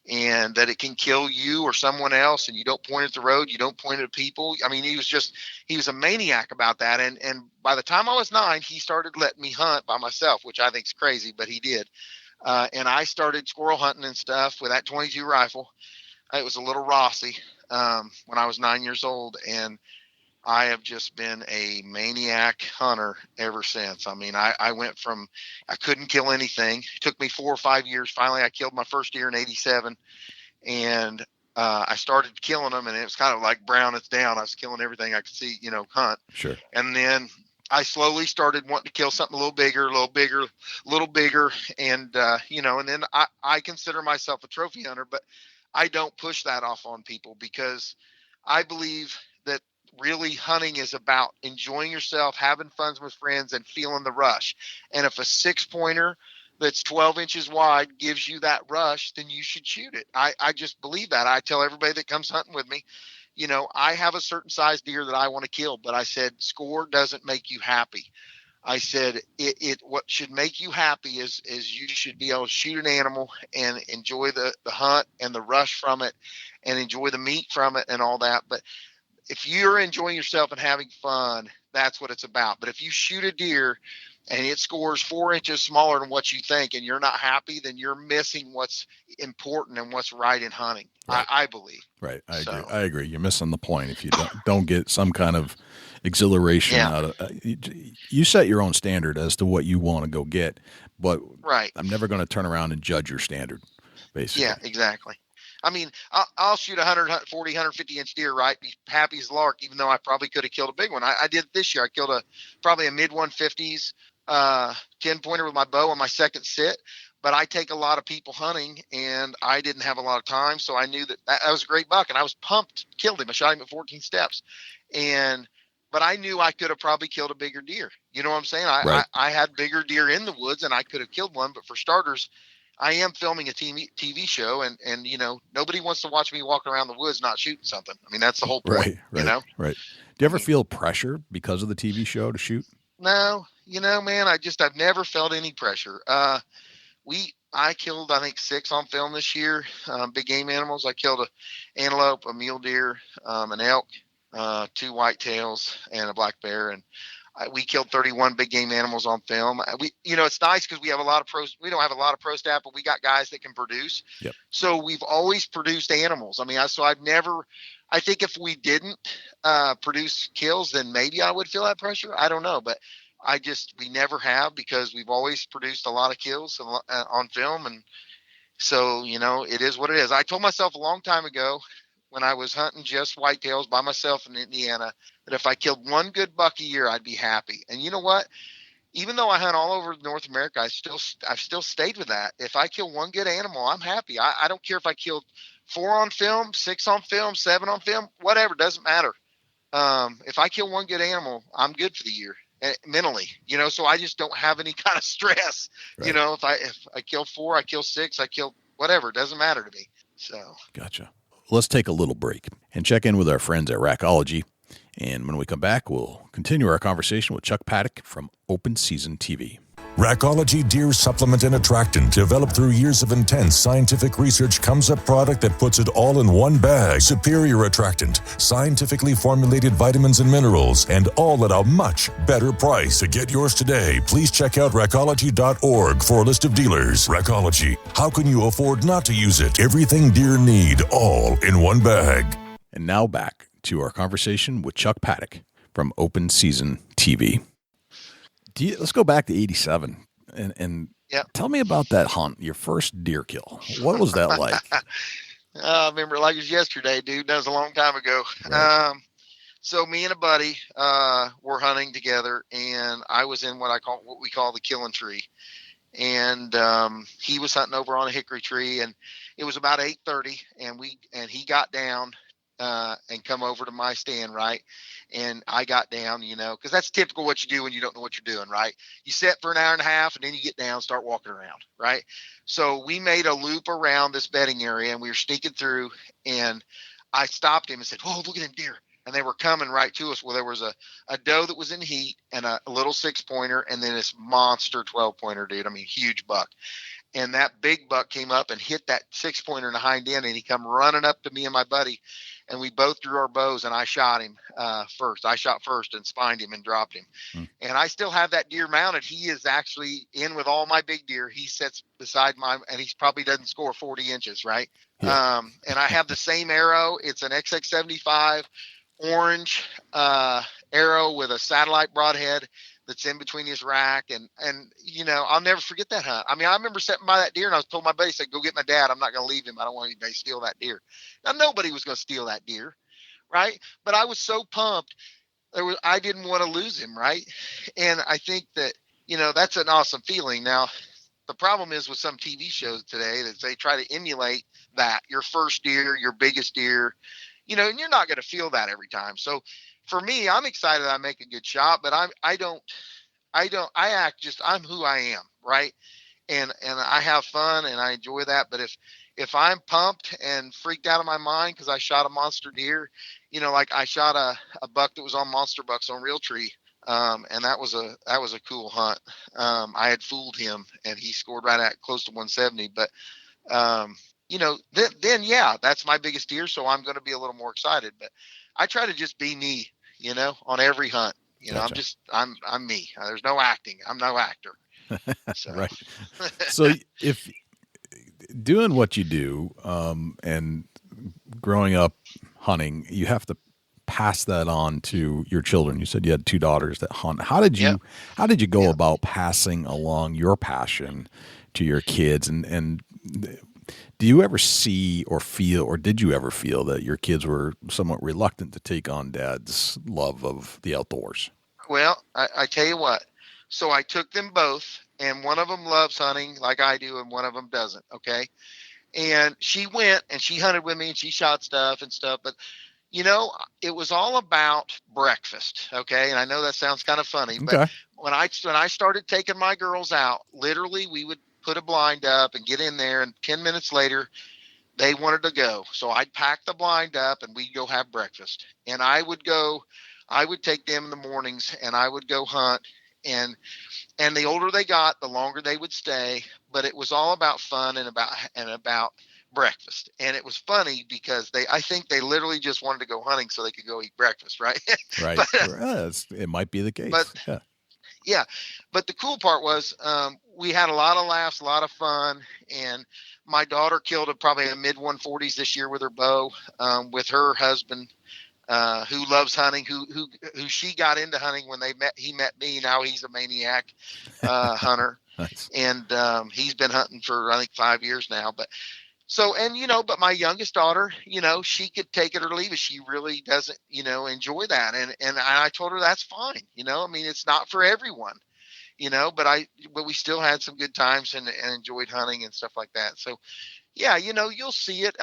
and that it can kill you or someone else, and you don't point at the road, you don't point at people. I mean, he was a maniac about that. And by the time I was 9, he started letting me hunt by myself, which I think is crazy, but he did. And I started squirrel hunting and stuff with that 22 rifle. It was a little Rossi when I was 9 years old, and I have just been a maniac hunter ever since. I mean, I went from, I couldn't kill anything. It took me 4 or 5 years. Finally, I killed my first deer in 87, and I started killing them, and it was kind of like Brown It's Down. I was killing everything I could see, hunt. Sure. And then I slowly started wanting to kill something a little bigger. And, and then I consider myself a trophy hunter, but I don't push that off on people because I believe that really hunting is about enjoying yourself, having fun with friends, and feeling the rush. And if a 6-pointer that's 12 inches wide gives you that rush, then you should shoot it. I just believe that. I tell everybody that comes hunting with me, I have a certain size deer that I want to kill, but I said, score doesn't make you happy. I said, what should make you happy is you should be able to shoot an animal and enjoy the hunt and the rush from it and enjoy the meat from it and all that. But if you're enjoying yourself and having fun, that's what it's about. But if you shoot a deer and it scores 4 inches smaller than what you think and you're not happy, then you're missing what's important and what's right in hunting. Right. I believe. Right. I agree. You're missing the point if you don't get some kind of exhilaration out of you set your own standard as to what you want to go get, but I'm never going to turn around and judge your standard, basically. Yeah, exactly. I mean, I'll shoot 140, 150 inch deer, right? Be happy as lark, even though I probably could have killed a big one. I did this year. I killed probably a mid 150s 10-pointer with my bow on my second sit. But I take a lot of people hunting, and I didn't have a lot of time, so I knew that was a great buck, and I was pumped. Killed him. I shot him at 14 steps, and but I knew I could have probably killed a bigger deer. You know what I'm saying? Right. I had bigger deer in the woods and I could have killed one, but for starters, I am filming a TV show, and you know, nobody wants to watch me walking around the woods not shooting something. I mean, that's the whole point. Right. You know? Right. Do you ever feel pressure because of the TV show to shoot? No, you know, man, I've never felt any pressure. I killed, I think, 6 on film this year. Big game animals. I killed an antelope, a mule deer, an elk, 2 whitetails, and a black bear, and we killed 31 big game animals on film. It's nice because we have a lot of pros. We don't have a lot of pro staff, but we got guys that can produce. Yep. So we've always produced animals. I mean, I think if we didn't produce kills, then maybe I would feel that pressure. I don't know, but we never have, because we've always produced a lot of kills on film. And so, you know, it is what it is. I told myself a long time ago, when I was hunting just whitetails by myself in Indiana, that if I killed one good buck a year, I'd be happy. And you know what? Even though I hunt all over North America, I've still stayed with that. If I kill one good animal, I'm happy. I don't care if I killed 4 on film, 6 on film, 7 on film, whatever, doesn't matter. If I kill one good animal, I'm good for the year, mentally, you know, so I just don't have any kind of stress. Right. You know, if I kill 4, I kill 6, I kill whatever, it doesn't matter to me. So. Gotcha. Let's take a little break and check in with our friends at Rackology. And when we come back, we'll continue our conversation with Chuck Paddock from Open Season TV. Rackology Deer Supplement and Attractant, developed through years of intense scientific research, comes a product that puts it all in one bag. Superior attractant, scientifically formulated vitamins and minerals, and all at a much better price. To get yours today, please check out rackology.org for a list of dealers. Rackology, how can you afford not to use it? Everything deer need, all in one bag. And now back to our conversation with Chuck Paddock from Open Season TV. Let's go back to 87 and yep. Tell me about that hunt, your first deer kill. What was that like? I remember it like it was yesterday, dude. That was a long time ago. Right. So me and a buddy were hunting together, and I was in what we call the killing tree. And he was hunting over on a hickory tree, and it was about 8:30, and he got down and come over to my stand, right? And I got down, you know, because that's typical what you do when you don't know what you're doing, right? You sit for an hour and a half, and then you get down, start walking around, right? So we made a loop around this bedding area, and we were sneaking through, and I stopped him and said, "Oh, look at them deer." And they were coming right to us. Well, there was a doe that was in heat, and a little 6-pointer, and then this monster 12-pointer, dude. I mean, huge buck. And that big buck came up and hit that 6-pointer in the hind end, and he come running up to me and my buddy, and we both drew our bows, and I shot him first. I shot first and spined him and dropped him. And I still have that deer mounted. He is actually in with all my big deer. He sits beside and he probably doesn't score 40 inches, right? Yeah. And I have the same arrow. It's an XX75 orange arrow with a satellite broadhead that's in between his rack. And, you know, I'll never forget that hunt. I mean, I remember sitting by that deer, and I was told my buddy, said, "Go get my dad. I'm not going to leave him. I don't want anybody to steal that deer." Now, nobody was going to steal that deer, right? But I was so pumped. I didn't want to lose him, right? And I think that, you know, that's an awesome feeling. Now, the problem is with some TV shows today that they try to emulate that, your first deer, your biggest deer, you know, and you're not going to feel that every time. So for me, I'm excited I make a good shot, but I'm who I am, right? And I have fun and I enjoy that. But if I'm pumped and freaked out of my mind because I shot a monster deer, you know, like I shot a buck that was on Monster Bucks on Realtree. And that was a cool hunt. I had fooled him and he scored right at close to 170, but, you know, then yeah, that's my biggest deer. So I'm going to be a little more excited, but I try to just be me, you know, on every hunt. You know, Gotcha. I'm me. There's no acting. I'm no actor. So. Right. So if doing what you do, and growing up hunting, you have to pass that on to your children. You said you had 2 daughters that hunt. How did you go about passing along your passion to your kids? And do you ever see or feel, or did you ever feel that your kids were somewhat reluctant to take on Dad's love of the outdoors? Well, I tell you what. So I took them both, and one of them loves hunting like I do, and one of them doesn't. Okay. And she went and she hunted with me and she shot stuff, but It was all about breakfast. Okay. And I know that sounds kind of funny, but Okay. when I started taking my girls out, literally we would put a blind up and get in there, and 10 minutes later they wanted to go. So I'd pack the blind up and we'd go have breakfast. And I would take them in the mornings and I would go hunt, and the older they got, the longer they would stay, but it was all about fun and about breakfast. And it was funny because I think they literally just wanted to go hunting so they could go eat breakfast. Right. Right. It might be the case. But yeah. But the cool part was, we had a lot of laughs, a lot of fun. And my daughter killed probably a mid 140s this year with her bow, with her husband, who loves hunting, who she got into hunting when he met me. Now he's a Maniac, hunter. Nice. And, he's been hunting for, I think, 5 years now, but my youngest daughter, she could take it or leave it. She really doesn't, enjoy that. And I told her that's fine. It's not for everyone, but we still had some good times and enjoyed hunting and stuff like that. So yeah, you'll see it.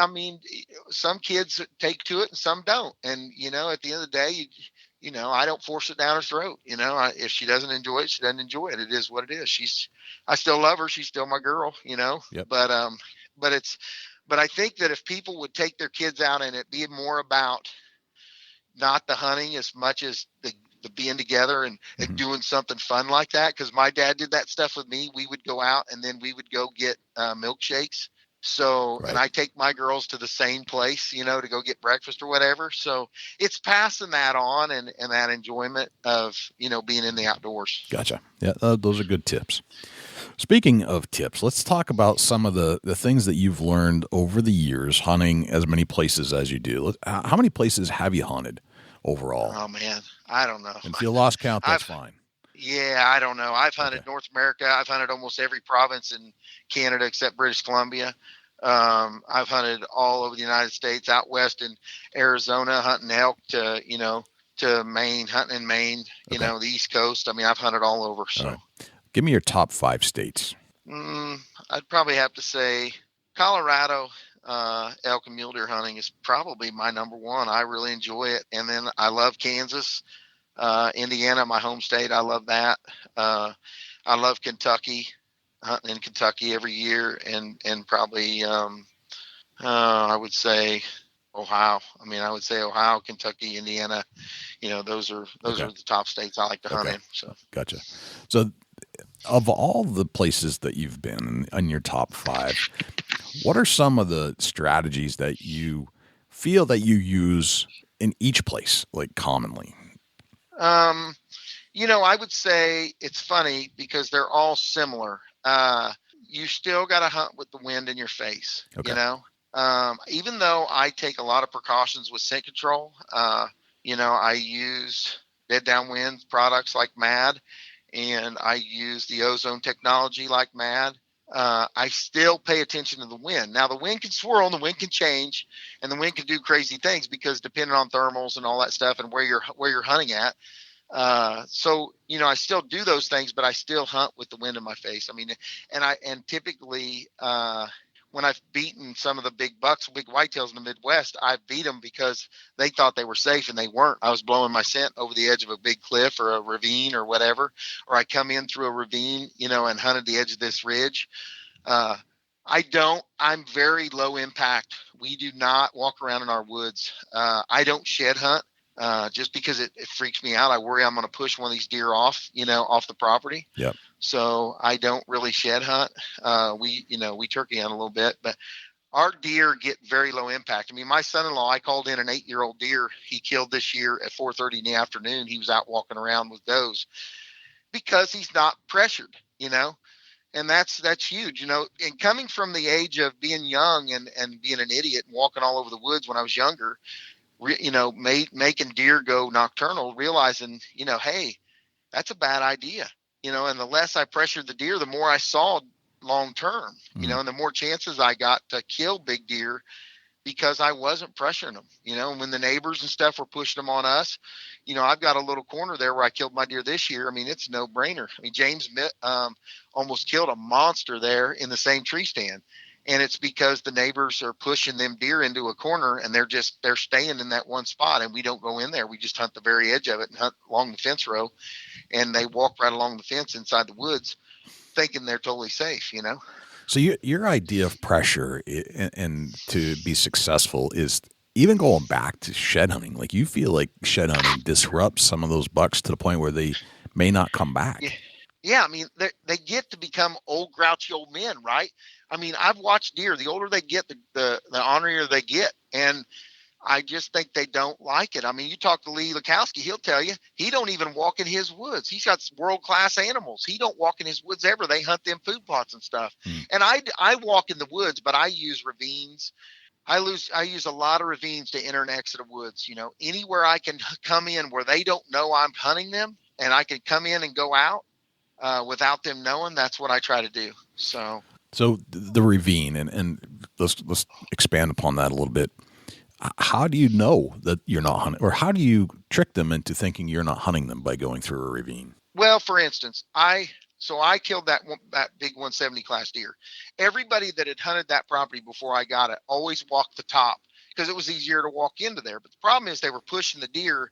Some kids take to it and some don't. And, at the end of the day, I don't force it down her throat. If she doesn't enjoy it, she doesn't enjoy it. It is what it is. I still love her. She's still my girl, Yep. But I think that if people would take their kids out and it be more about not the hunting as much as the being together and doing something fun like that. Cause my dad did that stuff with me. We would go out and then we would go get milkshakes. So, Right. And I take my girls to the same place, to go get breakfast or whatever. So it's passing that on and that enjoyment of, being in the outdoors. Gotcha. Yeah, those are good tips. Speaking of tips, let's talk about some of the things that you've learned over the years hunting as many places as you do. How many places have you hunted overall? Oh man, I don't know. And if you lost count, that's fine. Yeah, I don't know. I've hunted North America. I've hunted almost every province in Canada except British Columbia. I've hunted all over the United States, out west in Arizona, hunting elk to Maine, hunting in Maine, the East Coast. I've hunted all over. So, right. Give me your top 5 states. I'd probably have to say Colorado. Elk and mule deer hunting is probably my number one. I really enjoy it. And then I love Kansas, Indiana, my home state. I love that. I love Kentucky, hunting in Kentucky every year, and probably, I would say Ohio. I would say Ohio, Kentucky, Indiana, those are the top states I like to hunt in. So. Gotcha. So of all the places that you've been in your top 5, what are some of the strategies that you feel that you use in each place, like commonly? I would say it's funny because they're all similar. You still got to hunt with the wind in your face, even though I take a lot of precautions with scent control. I use dead downwind products like MAD, and I use the ozone technology like MAD. I still pay attention to the wind. Now the wind can swirl and the wind can change and the wind can do crazy things because depending on thermals and all that stuff and where you're hunting at. So, I still do those things, but I still hunt with the wind in my face. And typically, when I've beaten some of the big bucks, big whitetails in the Midwest, I beat them because they thought they were safe and they weren't. I was blowing my scent over the edge of a big cliff or a ravine or whatever, or I come in through a ravine, and hunted the edge of this ridge. I'm very low impact. We do not walk around in our woods. I don't shed hunt. Just because it freaks me out. I worry I'm going to push one of these deer off, off the property. Yep. So I don't really shed hunt. We turkey hunt a little bit, but our deer get very low impact. My son-in-law, I called in an 8-year-old deer he killed this year at 4:30 in the afternoon. He was out walking around with does because he's not pressured, and that's huge, and coming from the age of being young and being an idiot and walking all over the woods when I was younger, making deer go nocturnal, realizing, hey, that's a bad idea, and the less I pressured the deer, the more I saw long term, and the more chances I got to kill big deer because I wasn't pressuring them, and when the neighbors and stuff were pushing them on us, I've got a little corner there where I killed my deer this year. It's no brainer. James almost killed a monster there in the same tree stand. And it's because the neighbors are pushing them deer into a corner, and they're staying in that one spot, and we don't go in there. We just hunt the very edge of it and hunt along the fence row, and they walk right along the fence inside the woods thinking they're totally safe, So your idea of pressure and to be successful is even going back to shed hunting. Like, you feel like shed hunting disrupts some of those bucks to the point where they may not come back. Yeah, I mean, they get to become old, grouchy old men, right? I mean, I've watched deer. The older they get, the ornerier they get. And I just think they don't like it. I mean, you talk to Lee Lukowski, he'll tell you he don't even walk in his woods. He's got world-class animals. He don't walk in his woods ever. They hunt them food plots and stuff. And I walk in the woods, but I use ravines. I use a lot of ravines to enter and exit of woods. Anywhere I can come in where they don't know I'm hunting them, and I can come in and go out without them knowing, that's what I try to do. So the ravine, and let's expand upon that a little bit. How do you know that you're not hunting, or how do you trick them into thinking you're not hunting them by going through a ravine? Well, for instance, I killed that big 170 class deer. Everybody that had hunted that property before I got it always walked the top because it was easier to walk into there. But the problem is they were pushing the deer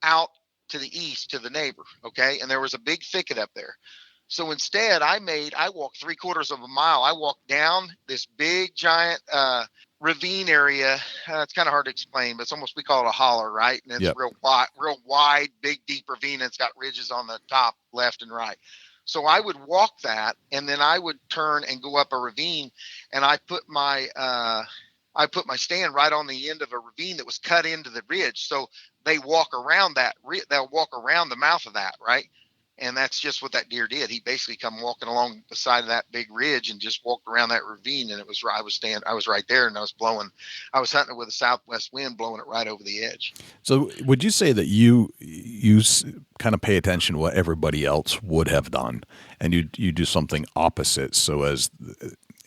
out to the east to the neighbor. Okay. And there was a big thicket up there. So instead I walked 3/4 of a mile. I walked down this big giant, ravine area. It's kind of hard to explain, but we call it a holler, right? And it's real wide, big, deep ravine. It's got ridges on the top, left and right. So I would walk that, and then I would turn and go up a ravine, and I put my stand right on the end of a ravine that was cut into the ridge. So they walk around that. They'll walk around the mouth of that, right? And that's just what that deer did. He basically come walking along the side of that big ridge and just walked around that ravine. And I was right there, and I was hunting it with a southwest wind blowing it right over the edge. So would you say that you kind of pay attention to what everybody else would have done, and you do something opposite, so as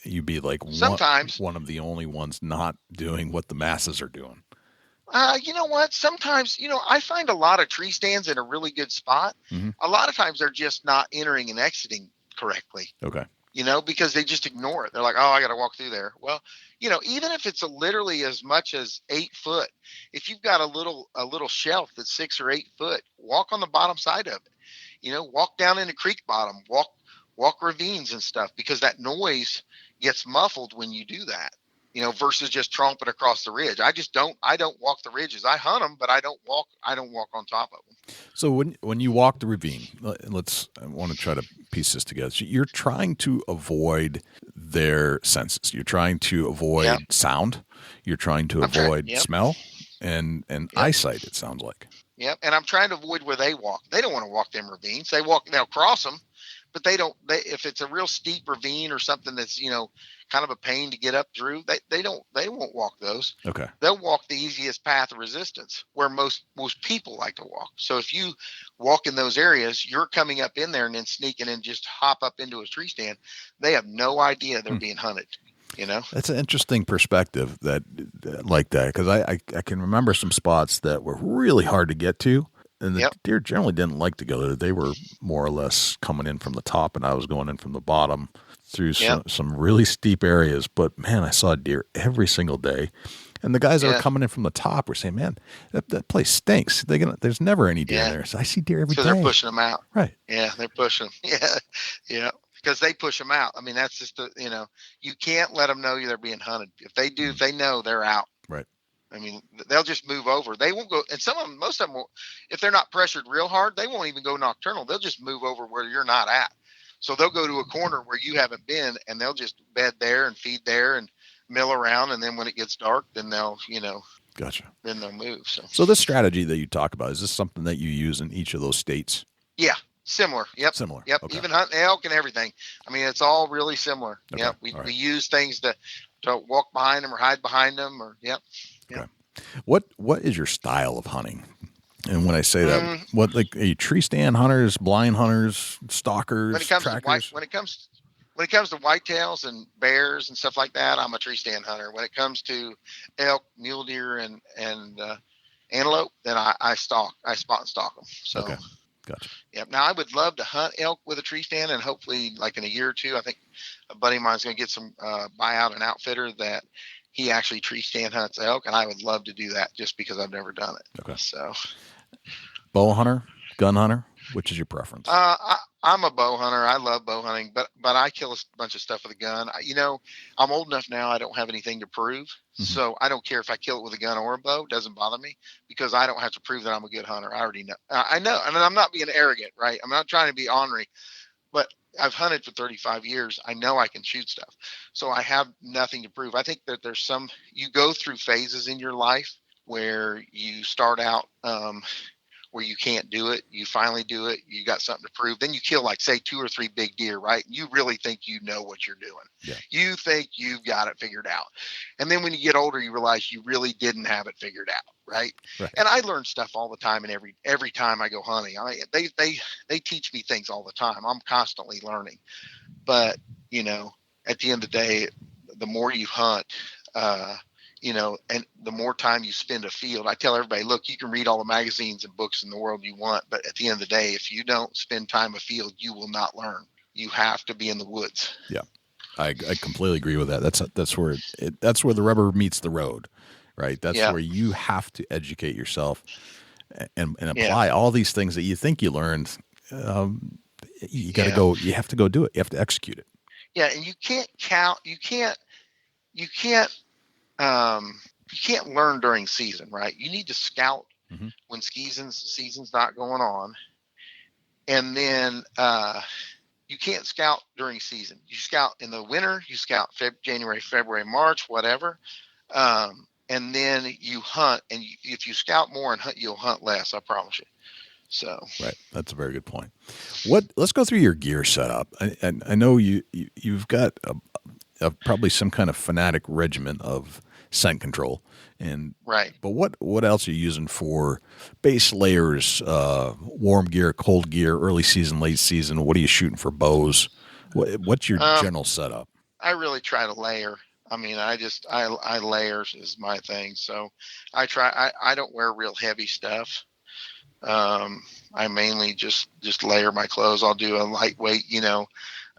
you be like sometimes one of the only ones not doing what the masses are doing? You know what? Sometimes, I find a lot of tree stands in a really good spot. Mm-hmm. A lot of times they're just not entering and exiting correctly. Okay. Because they just ignore it. They're like, oh, I got to walk through there. Well, even if it's literally as much as 8 foot, if you've got a little shelf that's 6 or 8 foot, walk on the bottom side of it. Walk down in the creek bottom, walk ravines and stuff, because that noise gets muffled when you do that. Versus just tromping across the ridge. I don't walk the ridges. I hunt them, but I don't walk on top of them. So when you walk the ravine, I want to try to piece this together. So you're trying to avoid their senses. You're trying to avoid sound. You're trying to avoid smell and eyesight, it sounds like. Yep. And I'm trying to avoid where they walk. They don't want to walk them ravines. They'll cross them, but if it's a real steep ravine or something that's, kind of a pain to get up through, they won't walk those. Okay. They'll walk the easiest path of resistance where most people like to walk. So if you walk in those areas, you're coming up in there and then sneaking and just hop up into a tree stand. They have no idea they're being hunted. That's an interesting perspective like that. Cause I can remember some spots that were really hard to get to. And the deer generally didn't like to go there. They were more or less coming in from the top, and I was going in from the bottom through some really steep areas. But, man, I saw deer every single day. And the guys that were coming in from the top were saying, man, that place stinks. There's never any deer there. So I see deer every day. So they're pushing them out. Right. Yeah, they're pushing them. Yeah. Because they push them out. I mean, that's just, you can't let them know they're being hunted. If they do, if they know, they're out. Right. I mean, they'll just move over. They won't go. And most of them, if they're not pressured real hard, they won't even go nocturnal. They'll just move over where you're not at. So they'll go to a corner where you haven't been, and they'll just bed there and feed there and mill around. And then when it gets dark, then they'll, Gotcha. Then they'll move. So this strategy that you talk about, is this something that you use in each of those states? Yeah. Similar. Yep. Similar. Yep. Okay. Even hunting elk and everything. I mean, it's all really similar. Okay. Yep. We use things to walk behind them or hide behind them or, yep. Okay. What is your style of hunting? And when I say that, what, like, a tree stand hunters, blind hunters, stalkers, trackers? When it comes to whitetails and bears and stuff like that, I'm a tree stand hunter. When it comes to elk, mule deer, and antelope, then I spot and stalk them. So, Gotcha. Yep. Now I would love to hunt elk with a tree stand, and hopefully, like in a year or two, I think a buddy of mine's going to get some buy out an outfitter that he actually tree stand hunts elk, and I would love to do that just because I've never done it. Okay. So, bow hunter, gun hunter, which is your preference? I'm a bow hunter. I love bow hunting, but I kill a bunch of stuff with a gun. I'm old enough now. I don't have anything to prove, so I don't care if I kill it with a gun or a bow. It doesn't bother me because I don't have to prove that I'm a good hunter. I already know. I know, and I'm not being arrogant, right? I'm not trying to be ornery, but I've hunted for 35 years. I know I can shoot stuff, so I have nothing to prove. I think that you go through phases in your life where you start out where you can't do it, you finally do it, you got something to prove, then you kill like say 2 or 3 big deer, right? You really think you know what you're doing. Yeah. You think you've got it figured out. And then when you get older, you realize you really didn't have it figured out, right? And I learn stuff all the time, and every time I go hunting, they teach me things all the time. I'm constantly learning. But, at the end of the day, the more you hunt, and the more time you spend a field, I tell everybody, look, you can read all the magazines and books in the world you want, but at the end of the day, if you don't spend time afield, you will not learn. You have to be in the woods. Yeah, I completely agree with that. That's where the rubber meets the road, right? That's where you have to educate yourself and apply all these things that you think you learned. You got to go. You have to go do it. You have to execute it. Yeah, and you can't count. You can't learn during season, right? You need to scout when season's not going on. And then you can't scout during season. You scout in the winter, you scout January, February, March, whatever. And then you hunt, and if you scout more and hunt, you'll hunt less, I promise you. So right, that's a very good point. Let's go through your gear setup. I know you've got probably some kind of fanatic regimen of scent control, but what else are you using for base layers, warm gear, cold gear, early season, late season? What are you shooting for bows? What's your general setup? I really try to layer. I mean, I layers is my thing. So I don't wear real heavy stuff. I mainly just layer my clothes. I'll do a lightweight,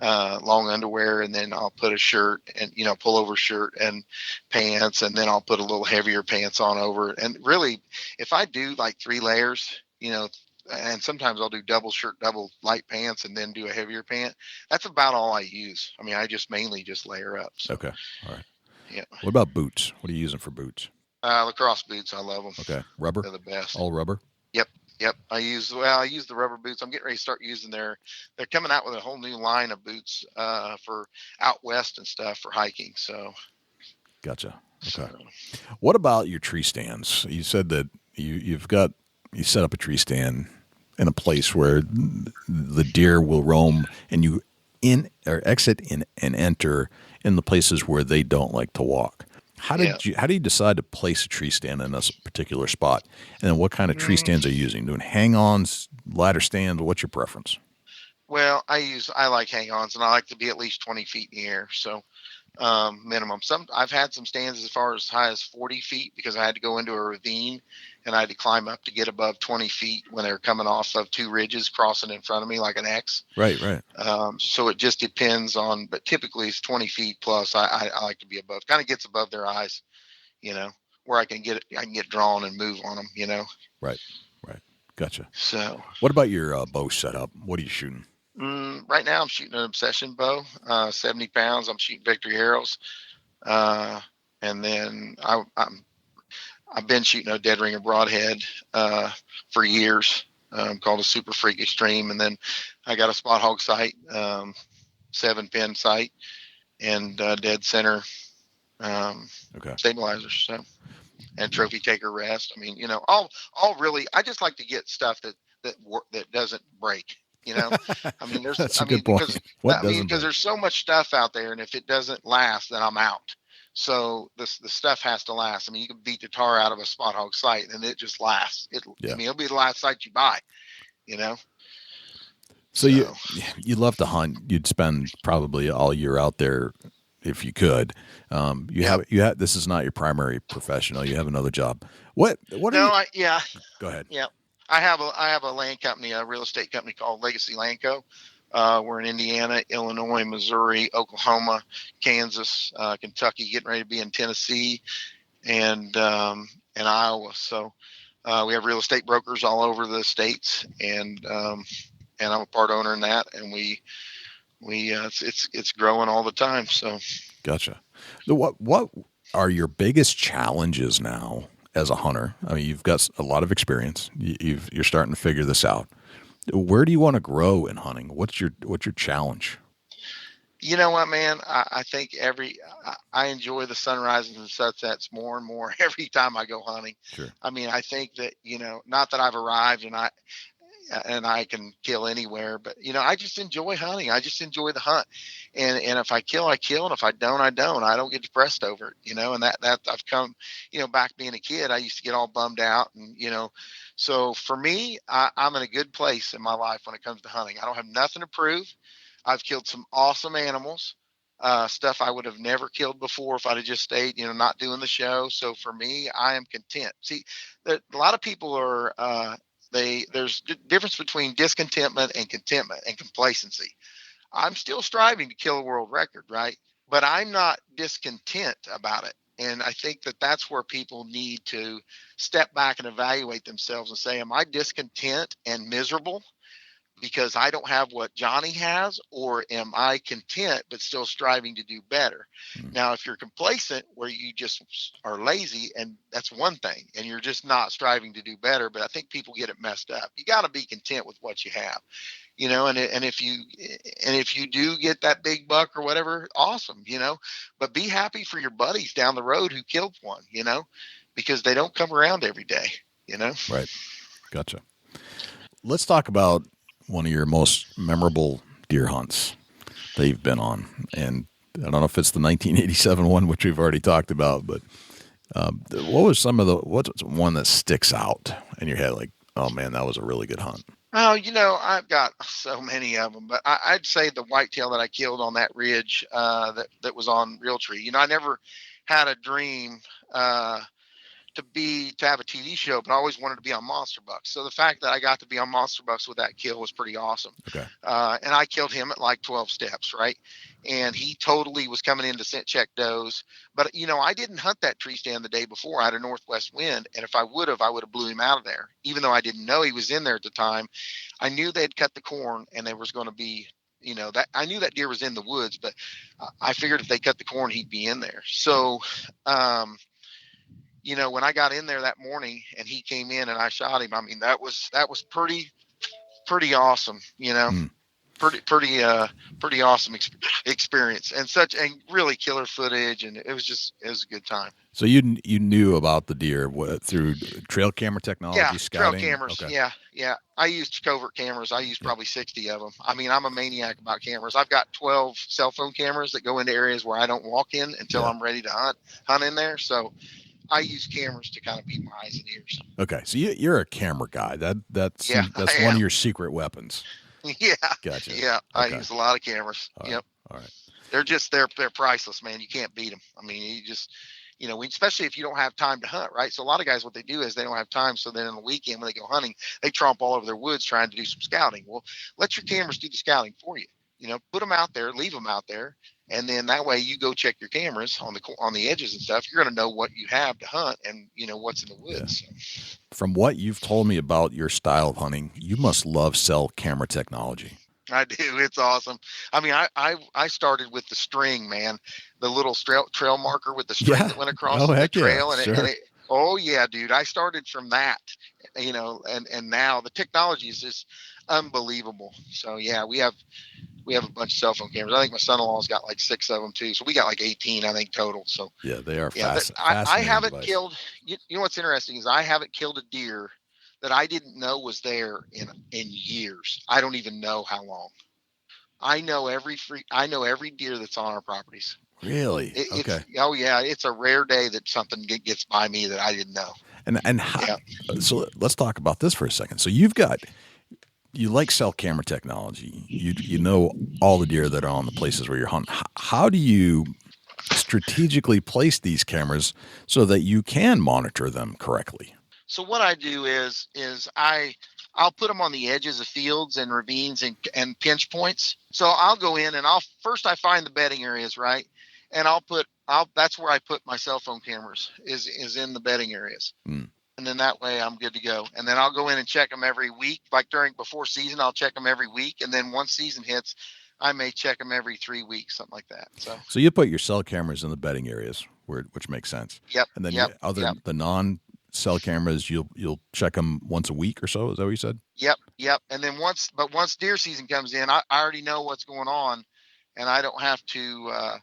long underwear, and then I'll put a shirt and, pullover shirt and pants, and then I'll put a little heavier pants on over it. And really, if I do like 3 layers, and sometimes I'll do double shirt, double light pants, and then do a heavier pant, that's about all I use. I mean, I just mainly just layer up. So. Okay. All right. Yeah. What about boots? What are you using for boots? Lacrosse boots. I love them. Okay. Rubber? They're the best. All rubber? Yep. I use the rubber boots. I'm getting ready to start using they're coming out with a whole new line of boots for out west and stuff for hiking. So. Gotcha. Okay. What about your tree stands? You said that you set up a tree stand in a place where the deer will roam, and you exit and enter in the places where they don't like to walk. How do you decide to place a tree stand in a particular spot? And then what kind of tree stands are you using? Doing hang-ons, ladder stands? What's your preference? Well, I like hang-ons, and I like to be at least 20 feet in the air. So minimum. I've had some stands as far as high as 40 feet because I had to go into a ravine and I had to climb up to get above 20 feet when they were coming off of 2 ridges crossing in front of me like an X. Right. So it just depends on, but typically it's 20 feet plus. I like to be above, kind of gets above their eyes, where I can get drawn and move on them, Right. Gotcha. So what about your bow setup? What are you shooting? Right now I'm shooting an Obsession bow, 70 pounds. I'm shooting Victory arrows. And then I've been shooting a dead ringer broadhead for years, called a Super Freak Extreme. And then I got a Spot Hog sight, 7-pin sight, and dead center stabilizers. So, and trophy taker rest. I mean, all really. I just like to get stuff that doesn't break. I mean, that's a good point. Because there's so much stuff out there, and if it doesn't last, then I'm out. So the stuff has to last. I mean, you can beat the tar out of a Spot Hog sight, and it just lasts. I mean, it'll be the last sight you buy. So you love to hunt. You'd spend probably all year out there if you could. You have this is not your primary profession. You have another job. What? No, Go ahead. Yeah. I have a land company, a real estate company called Legacy Land Co. We're in Indiana, Illinois, Missouri, Oklahoma, Kansas, Kentucky, getting ready to be in Tennessee and Iowa. So we have real estate brokers all over the states, and I'm a part owner in that, and it's growing all the time. So gotcha. What are your biggest challenges now as a hunter? I mean, you've got a lot of experience. You're starting to figure this out. Where do you want to grow in hunting? What's your challenge? You know what, man? I think I enjoy the sunrises and sunsets more and more every time I go hunting. Sure. I mean, I think that, not that I've arrived and I can kill anywhere, but I just enjoy hunting. I just enjoy the hunt. And if I kill, I kill. And if I don't, I don't. I don't get depressed over it, and that I've come, back being a kid, I used to get all bummed out and, so for me, I'm in a good place in my life when it comes to hunting. I don't have nothing to prove. I've killed some awesome animals, stuff I would have never killed before if I'd have just stayed, not doing the show. So for me, I am content. See, a lot of people are, there's difference between discontentment and contentment and complacency. I'm still striving to kill a world record, right? But I'm not discontent about it. And I think that that's where people need to step back and evaluate themselves and say, am I discontent and miserable because I don't have what Johnny has, or am I content but still striving to do better? Now, if you're complacent where you just are lazy, and that's one thing, and you're just not striving to do better, but I think people get it messed up. You got to be content with what you have, and if you do get that big buck or whatever, awesome, but be happy for your buddies down the road who killed one, because they don't come around every day, Right. Gotcha. Let's talk about one of your most memorable deer hunts that you've been on. And I don't know if it's the 1987 one, which we've already talked about, but what's one that sticks out in your head? Like, oh man, that was a really good hunt. Oh, I've got so many of them, but I'd say the whitetail that I killed on that ridge that was on Realtree. I never had a dream to have a TV show, but I always wanted to be on Monster Bucks. So the fact that I got to be on Monster Bucks with that kill was pretty awesome. Okay. And I killed him at like 12 steps, right? And he totally was coming in to scent check does. But, I didn't hunt that tree stand the day before. I had a northwest wind. And if I would have blew him out of there. Even though I didn't know he was in there at the time, I knew they'd cut the corn and there was going to be, that I knew that deer was in the woods, but I figured if they cut the corn, he'd be in there. So, when I got in there that morning and he came in and I shot him, I mean, that was pretty awesome, pretty awesome experience and really killer footage. And it was a good time. So you knew about the deer through trail camera technology, scouting? Trail cameras. Okay. Yeah. I used covert cameras. I used probably 60 of them. I mean, I'm a maniac about cameras. I've got 12 cell phone cameras that go into areas where I don't walk in until I'm ready to hunt in there. So I use cameras to kind of be my eyes and ears. Okay, so you're a camera guy. That's one of your secret weapons. Yeah. Gotcha. Yeah, okay. I use a lot of cameras. Yep. All right. They're priceless, man. You can't beat them. I mean, you just especially if you don't have time to hunt, right? So a lot of guys, what they do is they don't have time. So then on the weekend when they go hunting, they tromp all over their woods trying to do some scouting. Well, let your cameras do the scouting for you. Put them out there, leave them out there. And then that way you go check your cameras on the edges and stuff. You're going to know what you have to hunt and what's in the woods. Yeah. From what you've told me about your style of hunting, you must love cell camera technology. I do. It's awesome. I mean, I started with the string, man, the little trail marker with the string that went across the trail. Oh yeah, dude. I started from that, and now the technology is just unbelievable. So yeah, we have a bunch of cell phone cameras. I think my son-in-law's got like 6 of them too. So we got like 18, I think, total. So yeah, they are I haven't killed. You know what's interesting is I haven't killed a deer that I didn't know was there in years. I don't even know how long. I know every deer that's on our properties. Really? Okay. Oh yeah, it's a rare day that something gets by me that I didn't know. And how, so let's talk about this for a second. So you like cell camera technology. You know all the deer that are on the places where you're hunting. How do you strategically place these cameras so that you can monitor them correctly? So what I do is I'll put them on the edges of fields and ravines and pinch points. So I'll go in and I find the bedding areas, right? And that's where I put my cell phone cameras is in the bedding areas. Mm. And then that way I'm good to go. And then I'll go in and check them every week. Like before season, I'll check them every week. And then once season hits, I may check them every 3 weeks, something like that. So you put your cell cameras in the bedding areas, which makes sense. Yep. And then the non-cell cameras, you'll check them once a week or so. Is that what you said? Yep. And then once deer season comes in, I already know what's going on, and I don't have to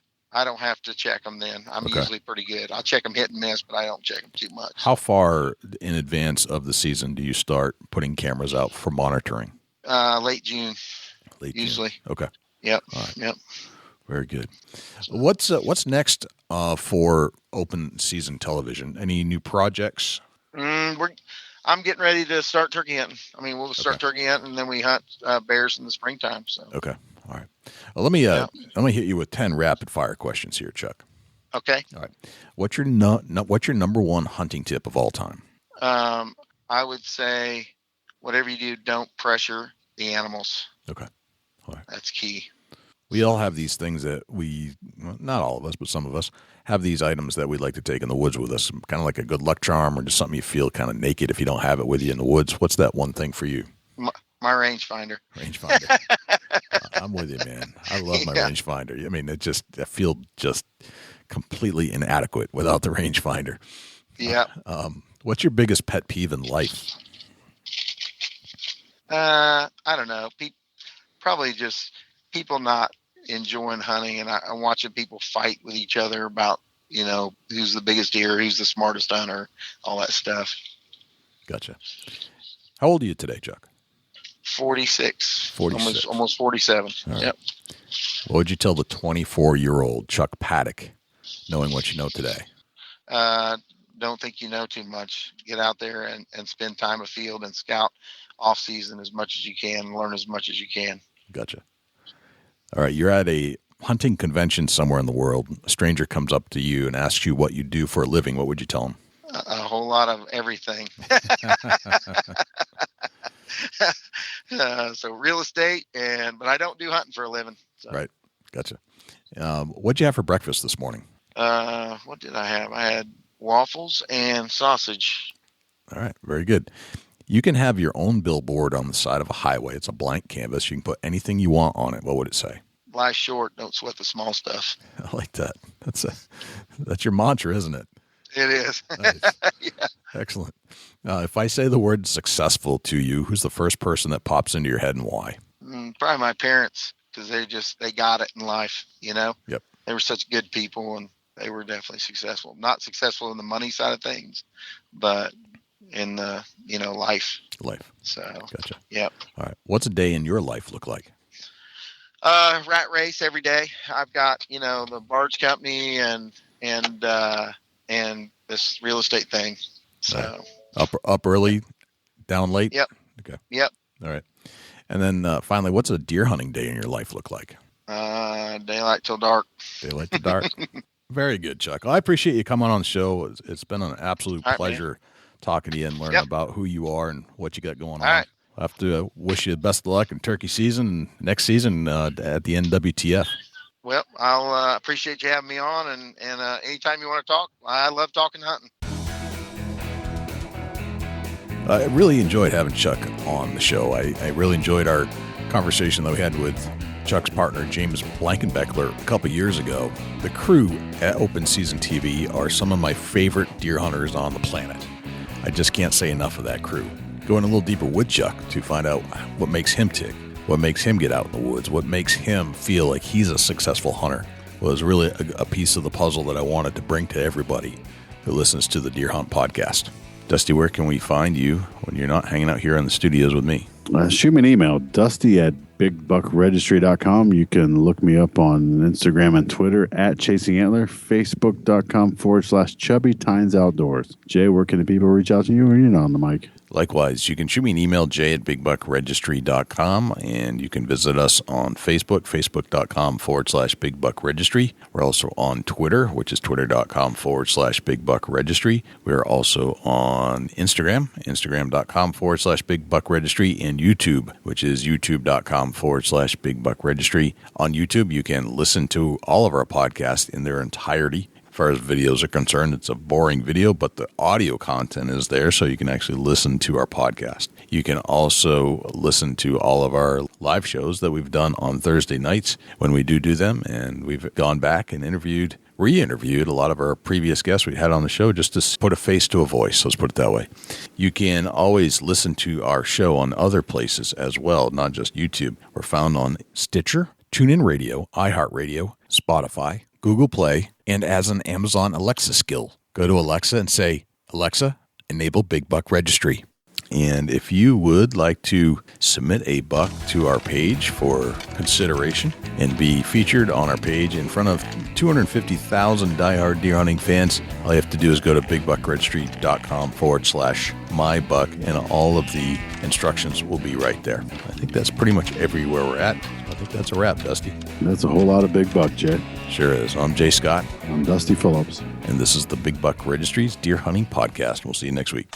check them then. I'm usually pretty good. I'll check them hit and miss, but I don't check them too much. How far in advance of the season do you start putting cameras out for monitoring? Late June. Usually. June. Okay. Yep. All right. Yep. Very good. What's next for open season television? Any new projects? I'm getting ready to start turkey hunting. I mean, we'll start turkey hunting, and then we hunt bears in the springtime. So. Okay. All right. Well, let me hit you with 10 rapid fire questions here, Chuck. Okay. All right. What's your number one hunting tip of all time? I would say, whatever you do, don't pressure the animals. Okay. All right. That's key. We all have these things that not all of us, but some of us have these items that we'd like to take in the woods with us, kind of like a good luck charm or just something you feel kind of naked if you don't have it with you in the woods. What's that one thing for you? My rangefinder. Rangefinder. I'm with you, man. I love my rangefinder. I mean, I feel just completely inadequate without the rangefinder. Yeah. What's your biggest pet peeve in life? I don't know. Probably just people not enjoying hunting, and I'm watching people fight with each other about, who's the biggest deer, who's the smartest hunter, all that stuff. Gotcha. How old are you today, Chuck? 46. Almost 47. Right. Yep. What would you tell the 24-year-old Chuck Paddock, knowing what you know today? Don't think you know too much. Get out there and spend time afield and scout off season as much as you can, learn as much as you can. Gotcha. All right. You're at a hunting convention somewhere in the world. A stranger comes up to you and asks you what you do for a living. What would you tell him? A whole lot of everything. So real estate, but I don't do hunting for a living. So. Right. Gotcha. What'd you have for breakfast this morning? What did I have? I had waffles and sausage. All right. Very good. You can have your own billboard on the side of a highway. It's a blank canvas. You can put anything you want on it. What would it say? Life's short. Don't sweat the small stuff. I like that. That's your mantra, isn't it? It is. Nice. Yeah. Excellent. If I say the word successful to you, who's the first person that pops into your head and why? Probably my parents, because they got it in life, Yep. They were such good people, and they were definitely successful. Not successful in the money side of things, but in the, life. So, gotcha. Yep. All right. What's a day in your life look like? Rat race every day. I've got, the barge company and this real estate thing. So up early, down late. Yep. Okay. Yep. All right. And then finally, what's a deer hunting day in your life look like? Daylight till dark. Daylight till dark. Very good, Chuck. Well, I appreciate you coming on the show. It's been an absolute pleasure talking to you and learning about who you are and what you got going on. All right. I have to wish you the best of luck in turkey season and next season at the NWTF. Well, I'll appreciate you having me on, and anytime you want to talk, I love talking hunting. I really enjoyed having Chuck on the show. I really enjoyed our conversation that we had with Chuck's partner, James Blankenbeckler, a couple years ago. The crew at Open Season TV are some of my favorite deer hunters on the planet. I just can't say enough of that crew. Going a little deeper with Chuck to find out what makes him tick, what makes him get out in the woods, what makes him feel like he's a successful hunter was really a piece of the puzzle that I wanted to bring to everybody who listens to the Deer Hunt podcast. Dusty, where can we find you when you're not hanging out here in the studios with me? Shoot me an email, dusty@bigbuckregistry.com. You can look me up on Instagram and Twitter @ChasingAntler, Facebook.com/Chubby Tines Outdoors. Jay, where can the people reach out to you when you're not on the mic? Likewise, you can shoot me an email, jay@bigbuckregistry.com, and you can visit us on Facebook, facebook.com/bigbuckregistry. We're also on Twitter, which is twitter.com/bigbuckregistry. We're also on Instagram, instagram.com/bigbuckregistry, and YouTube, which is youtube.com/bigbuckregistry. On YouTube, you can listen to all of our podcasts in their entirety. As far as videos are concerned, it's a boring video, but the audio content is there, so you can actually listen to our podcast. You can also listen to all of our live shows that we've done on Thursday nights when we do them, and we've gone back and re-interviewed a lot of our previous guests we had on the show just to put a face to a voice, let's put it that way. You can always listen to our show on other places as well, not just YouTube. We're found on Stitcher, TuneIn Radio, iHeartRadio, Spotify, Google Play, and as an Amazon Alexa skill. Go to Alexa and say, Alexa, enable Big Buck Registry. And if you would like to submit a buck to our page for consideration and be featured on our page in front of 250,000 diehard deer hunting fans, all you have to do is go to bigbuckregistry.com/mybuck, and all of the instructions will be right there. I think that's pretty much everywhere we're at. I think that's a wrap, Dusty. That's a whole lot of big buck, Jay. Sure is. I'm Jay Scott. I'm Dusty Phillips. And this is the Big Buck Registry's Deer Hunting Podcast. We'll see you next week.